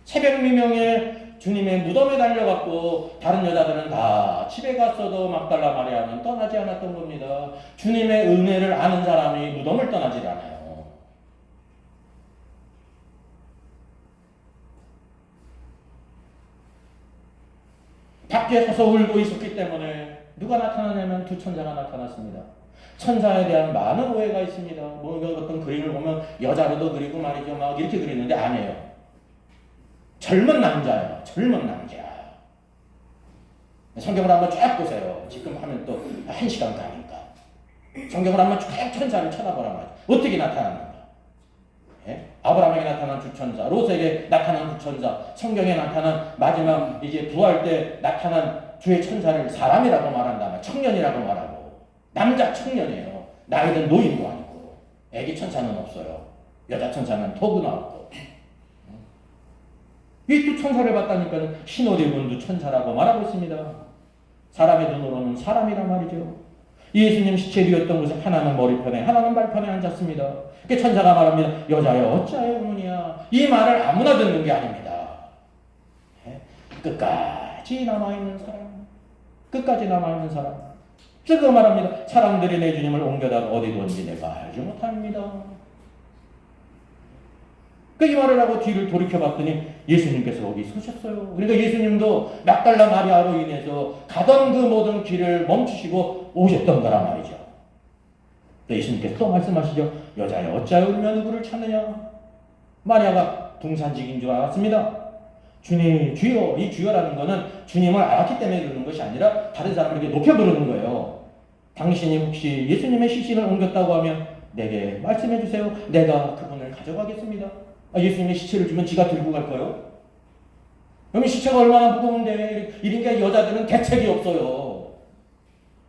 새벽 미명에 주님의 무덤에 달려갔고 다른 여자들은 다 집에 갔어도 막달라 마리아는 떠나지 않았던 겁니다. 주님의 은혜를 아는 사람이 무덤을 떠나지 않아요. 밖에 서서 울고 있었기 때문에 누가 나타나냐면 두 천사가 나타났습니다. 천사에 대한 많은 오해가 있습니다. 어떤 그림을 보면 여자로도 그리고 말이죠. 막 이렇게 그리는데 아니에요. 젊은 남자예요. 젊은 남자. 성경을 한번 쫙 보세요. 지금 하면 또 1시간 가니까. 성경을 한번 쭉 천사를 쳐다보란 말이에요. 어떻게 나타났는가? 아브라함에게 나타난 주천사, 롯에게 나타난 주천사, 성경에 나타난 마지막 이제 부활 때 나타난 주의 천사를 사람이라고 말한다면 청년이라고 말하고 남자 청년이에요. 나이든 노인도 아니고 애기 천사는 없어요. 여자 천사는 더구나 없고 이 두 천사를 봤다니까 흰옷 입은 두 천사라고 말하고 있습니다. 사람의 눈으로는 사람이란 말이죠. 예수님 시체 위였던 곳에 하나는 머리편에 하나는 발편에 앉았습니다. 그 천사가 말합니다. 여자여 어찌하여 우느냐. 이 말을 아무나 듣는 게 아닙니다. 끝까지 남아있는 사람. 끝까지 남아있는 사람. 그거 말합니다. 사람들이 내 주님을 옮겨다가 어디 둔지 내가 알지 못합니다. 이 말을 하고 뒤를 돌이켜봤더니 예수님께서 거기 서셨어요. 그러니까 예수님도 막달라 마리아로 인해서 가던 그 모든 길을 멈추시고 오셨던 거란 말이죠. 예수님께서 또 말씀하시죠. 여자여 어찌하여 울며 누구를 찾느냐. 마리아가 붕산직인 줄 알았습니다. 주님 주여. 이 주여라는 거는 주님을 알았기 때문에 그러는 것이 아니라 다른 사람에게 높여 부르는 거예요. 당신이 혹시 예수님의 시신을 옮겼다고 하면 내게 말씀해 주세요. 내가 그분을 가져가겠습니다. 예수님의 시체를 주면 지가 들고 갈 거예요? 여러분 시체가 얼마나 무거운데 이러니까 여자들은 대책이 없어요.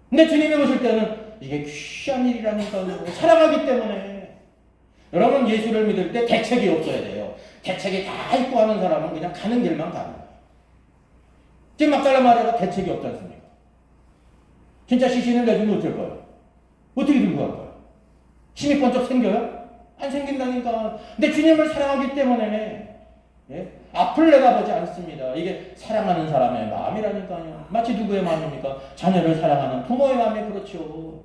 근데 주님이 오실 때는 이게 귀한 일이라니까요. 사랑하기 때문에. 여러분 예수를 믿을 때 대책이 없어야 돼요. 대책이 다 있고 하는 사람은 그냥 가는 길만 가는 거예요. 지금 막달라 마리아가 대책이 없지 않습니까? 진짜 시신을 내주면 어쩔 거예요? 어떻게 들고 갈 거예요? 힘이 번쩍 생겨요? 안 생긴다니까. 근데 주님을 사랑하기 때문에 앞을 내다보지 않습니다. 이게 사랑하는 사람의 마음이라니까요. 마치 누구의 마음입니까? 자녀를 사랑하는 부모의 마음이 그렇죠.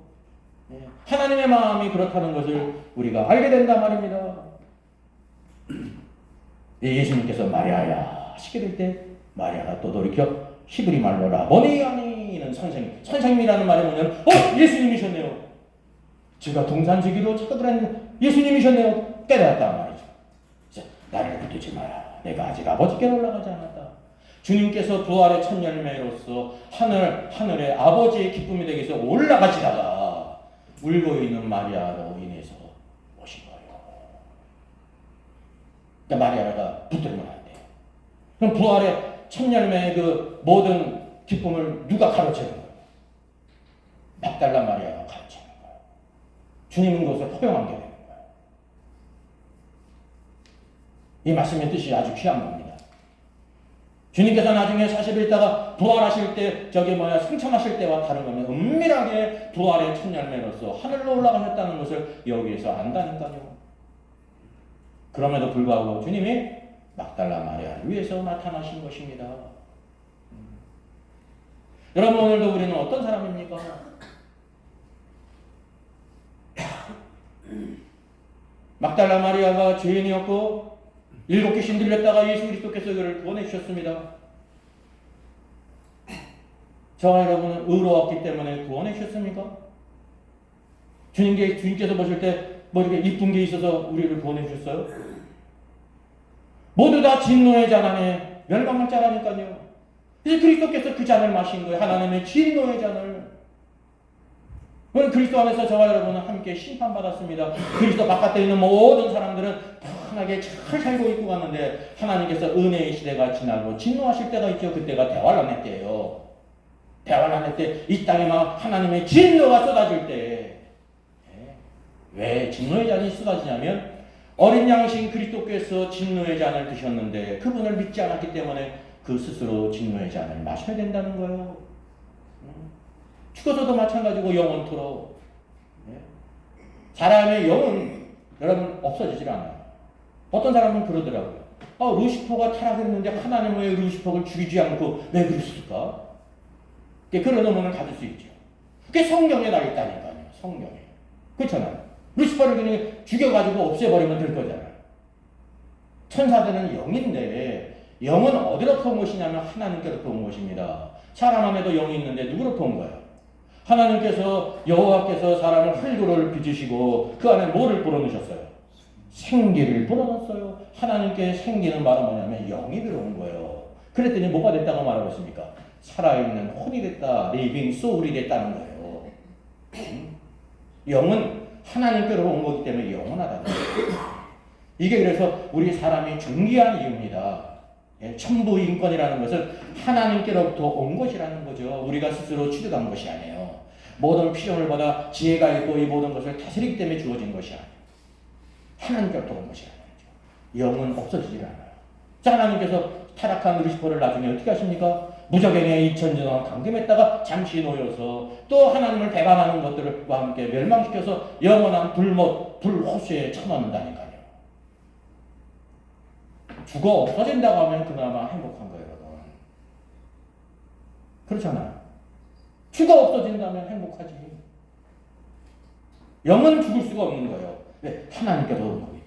하나님의 마음이 그렇다는 것을 우리가 알게 된단 말입니다. 예수님께서 마리아야 하시게 될 때 마리아가 또 돌이켜 히브리 말로 라보니 아니 튕기는 선생님. 선생님이라는 말이 뭐냐면 예수님이셨네요. 제가 동산지기로 착각을 했는데 예수님이셨네요. 깨달았단 말이죠. 나를 붙들지 마라. 내가 아직 아버지께로 올라가지 않았다. 주님께서 부활의 첫 열매로서 하늘에 아버지의 기쁨이 되기 위해서 올라가시다가 울고 있는 마리아로 인해서 오신 거예요. 그러니까 마리아가 붙들면 안 돼요. 그럼 부활의 첫 열매의 그 모든 기쁨을 누가 가로채는 거예요? 막달라 마리아가 가로채는 거예요. 주님은 그것을 허용한 게 되는 거예요. 이 말씀의 뜻이 아주 귀한 겁니다. 주님께서 나중에 40일 있다가 부활하실 때 승천하실 때와 다른 거면 은밀하게 부활의 첫 열매로서 하늘로 올라가셨다는 것을 여기에서 안다니까요. 그럼에도 불구하고 주님이 막달라 마리아를 위해서 나타나신 것입니다. 여러분, 오늘도 우리는 어떤 사람입니까? 막달라 마리아가 죄인이었고 7귀신 들렸다가 예수 그리스도께서 그를 구원해 주셨습니다. 저와 여러분은 의로웠기 때문에 구원해 주셨습니까? 주님께서 보실 때 이렇게 이쁜 게 있어서 우리를 구원해 주셨어요? 모두 다 진노의 잔 안에 멸망할 자라니까요. 그래서 그리스도께서 그 잔을 마신 거예요. 하나님의 진노의 잔을. 그리스도 안에서 저와 여러분은 함께 심판받았습니다. 그리스도 바깥에 있는 모든 사람들은 편하게 잘 살고 있고 갔는데 하나님께서 은혜의 시대가 지나고 진노하실 때가 있죠. 그때가 대환란의 때예요. 대환란의 때 이 땅에 막 하나님의 진노가 쏟아질 때, 왜 진노의 잔이 쏟아지냐면 어린 양이신 그리스도께서 진노의 잔을 드셨는데 그분을 믿지 않았기 때문에 그 스스로 진노의 잔을 마셔야 된다는 거예요. 죽어서도 마찬가지고 영원토록. 사람의 영은 여러분 없어지질 않아요. 어떤 사람은 그러더라고요. 루시퍼가 타락했는데 하나님은 왜 루시퍼를 죽이지 않고 왜 그랬을까? 그런 의문을 가질 수 있죠. 그게 성경에 나 있다니까요. 성경에. 그렇잖아요. 루시퍼를 그냥 죽여가지고 없애버리면 될 거잖아요. 천사들은 영인데 영은 어디로부터 온 것이냐면 하나님께로부터 온 것입니다. 사람 안에도 영이 있는데 누구로부터 온 거예요? 하나님께서 여호와께서 사람을 흙으로 빚으시고 그 안에 뭐를 불어넣으셨어요? 생기를 불어넣었어요. 하나님께 생기는 말은 뭐냐면 영이 들어온 거예요. 그랬더니 뭐가 됐다고 말하고 있습니까? 살아있는 혼이 됐다. 리빙 소울이 됐다는 거예요. 영은 하나님께로 온 거기 때문에 영원하다는 거예요. 이게 그래서 우리 사람이 존귀한 이유입니다. 천부 인권이라는 것은 하나님께로부터 온 것이라는 거죠. 우리가 스스로 취득한 것이 아니에요. 모든 필요를 받아 지혜가 있고 이 모든 것을 다스리기 때문에 주어진 것이 아니에요. 하나님께로부터 온 것이라는 거죠. 영은 없어지질 않아요. 자, 하나님께서 타락한 루시퍼를 나중에 어떻게 하십니까? 무적행에 2000년 동안 감금했다가 잠시 놓여서 또 하나님을 배반하는 것들과 함께 멸망시켜서 영원한 불호수에 쳐넣는다니까요. 죽어 없어진다고 하면 그나마 행복한 거예요, 여러분. 그렇잖아요. 죽어 없어진다면 행복하지. 영은 죽을 수가 없는 거예요. 왜? 하나님께서 온 거기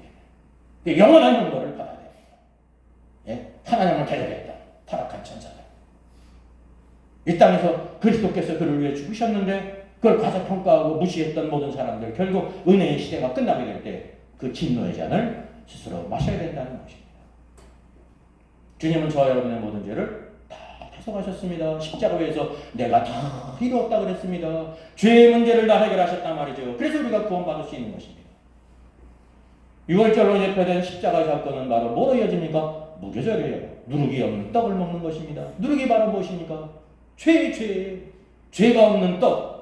때문에. 영원한 형벌을 받아야 돼요. 하나님을 대적했다. 타락한 천사들. 이 땅에서 그리스도께서 그를 위해 죽으셨는데 그걸 과소평가하고 무시했던 모든 사람들, 결국 은혜의 시대가 끝나게 될 때 그 진노의 잔을 스스로 마셔야 된다는 것입니다. 주님은 저와 여러분의 모든 죄를 다 대속하셨습니다. 십자가에서 내가 다 이루었다 그랬습니다. 죄의 문제를 다 해결하셨단 말이죠. 그래서 우리가 구원받을 수 있는 것입니다. 6월절로 예표된 십자가 사건은 바로 뭐로 이어집니까? 무교절이에요. 누룩이 없는 떡을 먹는 것입니다. 누룩이 바로 무엇입니까? 죄가 없는 떡.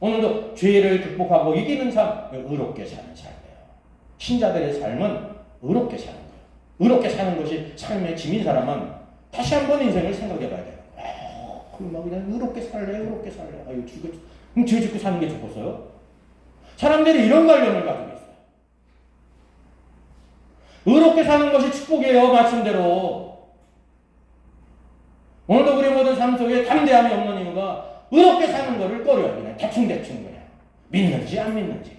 오늘도 죄를 극복하고 이기는 삶, 의롭게 사는 삶이에요. 신자들의 삶은 의롭게 사는 거예요. 의롭게 사는 것이 삶의 짐인 사람은 다시 한번 인생을 생각해 봐야 돼요. 그냥 의롭게 살래. 아유, 그럼 죄 짓고 사는 게 좋겠어요? 사람들이 이런 관념을 가지고 있어요. 의롭게 사는 것이 축복이에요, 말씀대로. 오늘도 우리 모든 삶 속에 담대함이 없는 이유가 의롭게 사는 것을 꺼려요. 그냥 대충 그냥. 믿는지 안 믿는지.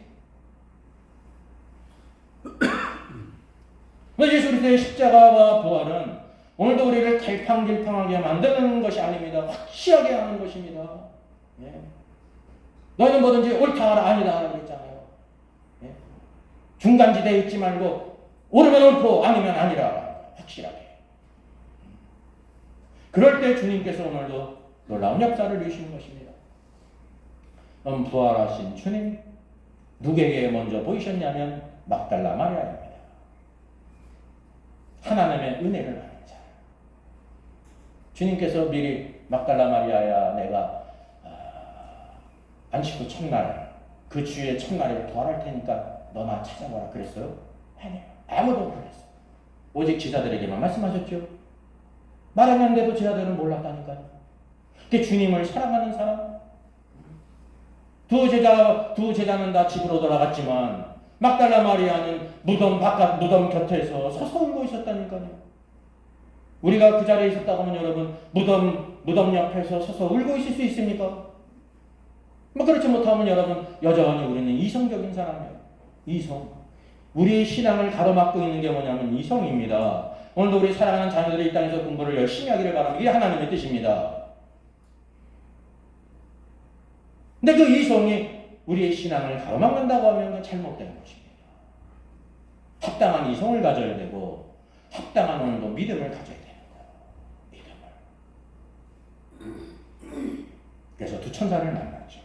예수 그리스도의 십자가와 부활은 오늘도 우리를 갈팡질팡하게 만드는 것이 아닙니다. 확실하게 하는 것입니다. 예. 너희는 뭐든지 옳다 하라 아니다 하라 그랬잖아요. 예. 중간지대에 있지 말고 옳으면 옳고 아니면 아니라 확실하게. 그럴 때 주님께서 오늘도 놀라운 역사를 이루시는 것입니다. 부활하신 주님 누구에게 먼저 보이셨냐면 막달라 마리아입니다. 하나님의 은혜를 아는 자. 주님께서 미리 막달라 마리아야 내가 안식구 첫날 그 주의 첫날에 부활할 테니까 너나 찾아보라 그랬어요? 아니요. 아무도 몰랐어요. 오직 제자들에게만 말씀하셨죠. 말하는데도 제자들은 몰랐다니까요. 그 주님을 사랑하는 사람 두 제자는 다 집으로 돌아갔지만 막달라 마리아는 무덤 곁에서 서서 울고 있었다니까요. 우리가 그 자리에 있었다고 하면 여러분 무덤 옆에서 서서 울고 있을 수 있습니까? 그렇지 못하면 여러분 여전히 우리는 이성적인 사람이에요. 이성. 우리의 신앙을 가로막고 있는 게 뭐냐면 이성입니다. 오늘도 우리 사랑하는 자녀들이 이 땅에서 공부를 열심히 하기를 바랍니다. 이게 하나님의 뜻입니다. 근데 그 이성이 우리의 신앙을 가로막는다고 하면 그건 잘못된 것입니다. 합당한 이성을 가져야 되고 합당한 오늘도 믿음을 가져야 되는 거예요. 믿음을. 그래서 두 천사를 만났죠.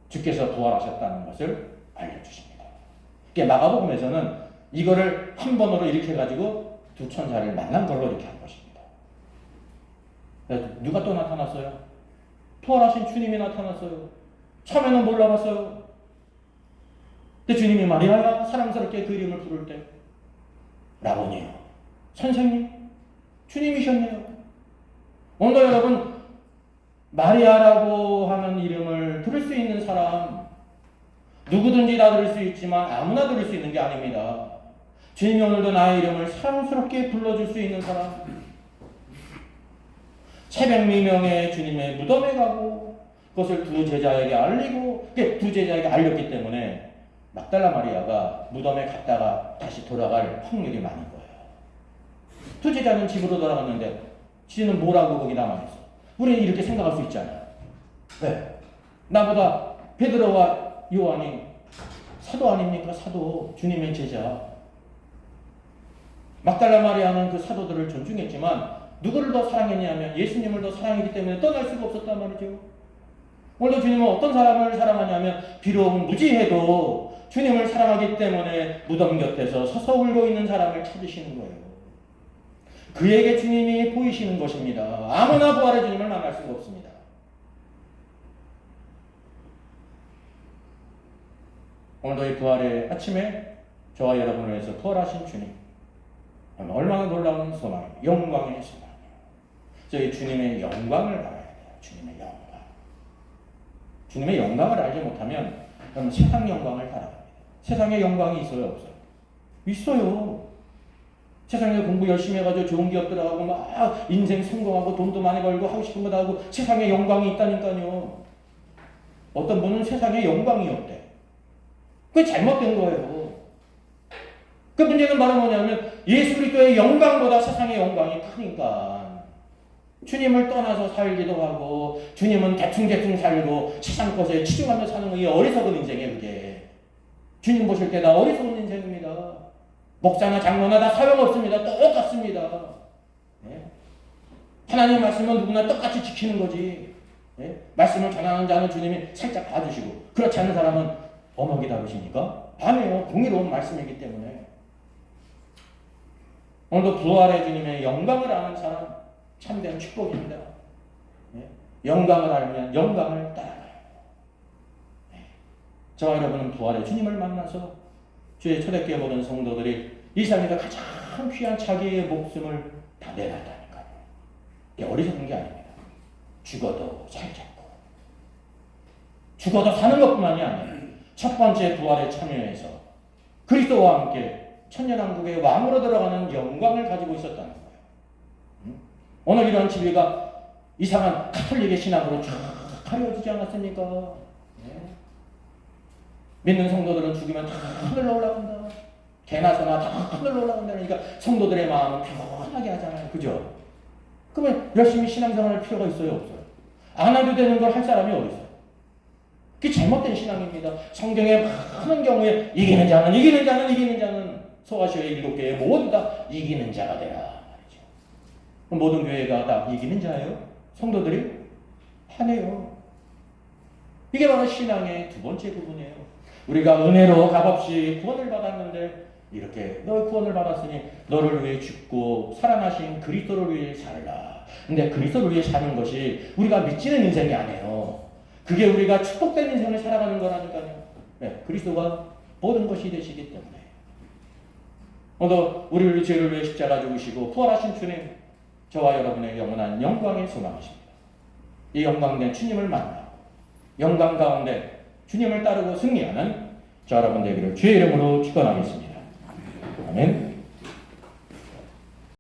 주께서 부활하셨다는 것을 알려주십니다. 마가복음에서는 이거를 한 번으로 이렇게 해가지고 두 천사를 만난 걸로 이렇게 한 것입니다. 누가 또 나타났어요? 부활하신 주님이 나타났어요. 처음에는 몰라봤어요. 근데 주님이 마리아야 사랑스럽게 그 이름을 부를 때 라보니요. 선생님, 주님이셨네요. 오늘도 여러분 마리아라고 하는 이름을 들을 수 있는 사람 누구든지 다 들을 수 있지만 아무나 들을 수 있는 게 아닙니다. 주님이 오늘도 나의 이름을 사랑스럽게 불러줄 수 있는 사람 새벽 미명에 주님의 무덤에 가고 그것을 두 제자에게 알리고 두 제자에게 알렸기 때문에 막달라 마리아가 무덤에 갔다가 다시 돌아갈 확률이 많은 거예요. 두 제자는 집으로 돌아갔는데 지는 뭐라고 거기 남아있어. 우리는 이렇게 생각할 수 있잖아요. 네. 나보다 베드로와 요한이 사도 아닙니까? 사도, 주님의 제자. 막달라 마리아는 그 사도들을 존중했지만 누구를 더 사랑했냐면 예수님을 더 사랑했기 때문에 떠날 수가 없었단 말이죠. 오늘도 주님은 어떤 사람을 사랑하냐면 비록 무지해도 주님을 사랑하기 때문에 무덤 곁에서 서서 울고 있는 사람을 찾으시는 거예요. 그에게 주님이 보이시는 것입니다. 아무나 부활의 주님을 만날 수가 없습니다. 오늘도 이 부활의 아침에 저와 여러분을 위해서 부활하신 주님 얼마나 놀라운 소망입니다. 영광의 소망이에요. 저희 주님의 영광을 알아야 돼요. 주님의 영광. 주님의 영광을 알지 못하면 그럼 세상 영광을 바라봅니다. 세상에 영광이 있어요? 없어요? 있어요. 세상에 공부 열심히 해가지고 좋은 기업 들어가고 막 인생 성공하고 돈도 많이 벌고 하고 싶은 거 다 하고 세상에 영광이 있다니까요. 어떤 분은 세상에 영광이 없대. 그게 잘못된 거예요. 그 문제는 바로 뭐냐면 예수 그리스도의 영광보다 세상의 영광이 크니까 주님을 떠나서 살기도 하고 주님은 대충 살고 세상 것에 치중하며 사는 게 어리석은 인생이에요. 그게 주님 보실 때 다 어리석은 인생입니다. 목사나 장로나 다 소용없습니다. 똑같습니다. 네? 하나님 말씀은 누구나 똑같이 지키는 거지. 네? 말씀을 전하는 자는 주님이 살짝 봐주시고 그렇지 않은 사람은 어묵이 다르십니까? 아니에요. 공의로운 말씀이기 때문에 오늘도 부활의 주님의 영광을 아는 사람 참된 축복입니다. 네? 영광을 알면 영광을 따라가요. 네. 저와 여러분은 부활의 주님을 만나서 주의 초대교회 모든 성도들이 이 세상에서 가장 귀한 자기의 목숨을 다 내놨다니까요. 이게 어리석은 게 아닙니다. 죽어도 살겠고 죽어도 사는 것뿐만이 아니에요. 첫 번째 부활에 참여해서 그리스도와 함께 천년왕국의 왕으로 들어가는 영광을 가지고 있었다는 거예요. 오늘 이런 진리가 이상한 가톨릭의 신앙으로 쫙 가려지지 않았습니까? 네. 믿는 성도들은 죽으면 다 하늘로 올라간다. 개나 소나 다 하늘로 올라간다니까 성도들의 마음은 평안하게 하잖아요. 그죠? 그러면 열심히 신앙생활 할 필요가 있어요? 없어요? 안 해도 되는 걸 할 사람이 어디 있어요? 그게 잘못된 신앙입니다. 성경에 많은 경우에 이기는 자는 소아시아의 7개에 모두 다 이기는 자가 되라 말이죠. 모든 교회가 다 이기는 자예요? 성도들이? 아니에요. 이게 바로 신앙의 두 번째 부분이에요. 우리가 은혜로 값없이 구원을 받았는데 이렇게 너 구원을 받았으니 너를 위해 죽고 살아나신 그리스도를 위해 살라. 근데 그리스도를 위해 사는 것이 우리가 믿지는 인생이 아니에요. 그게 우리가 축복된 인생을 살아가는 거라니까요. 네, 그리스도가 모든 것이 되시기 때문에. 오늘 우리를 죄를 위해 십자가 죽으시고 부활하신 주님, 저와 여러분의 영원한 영광에 소망하십니다. 이 영광된 주님을 만나 영광 가운데 주님을 따르고 승리하는 저 여러분 되기를 주의 이름으로 축원하겠습니다. 아멘.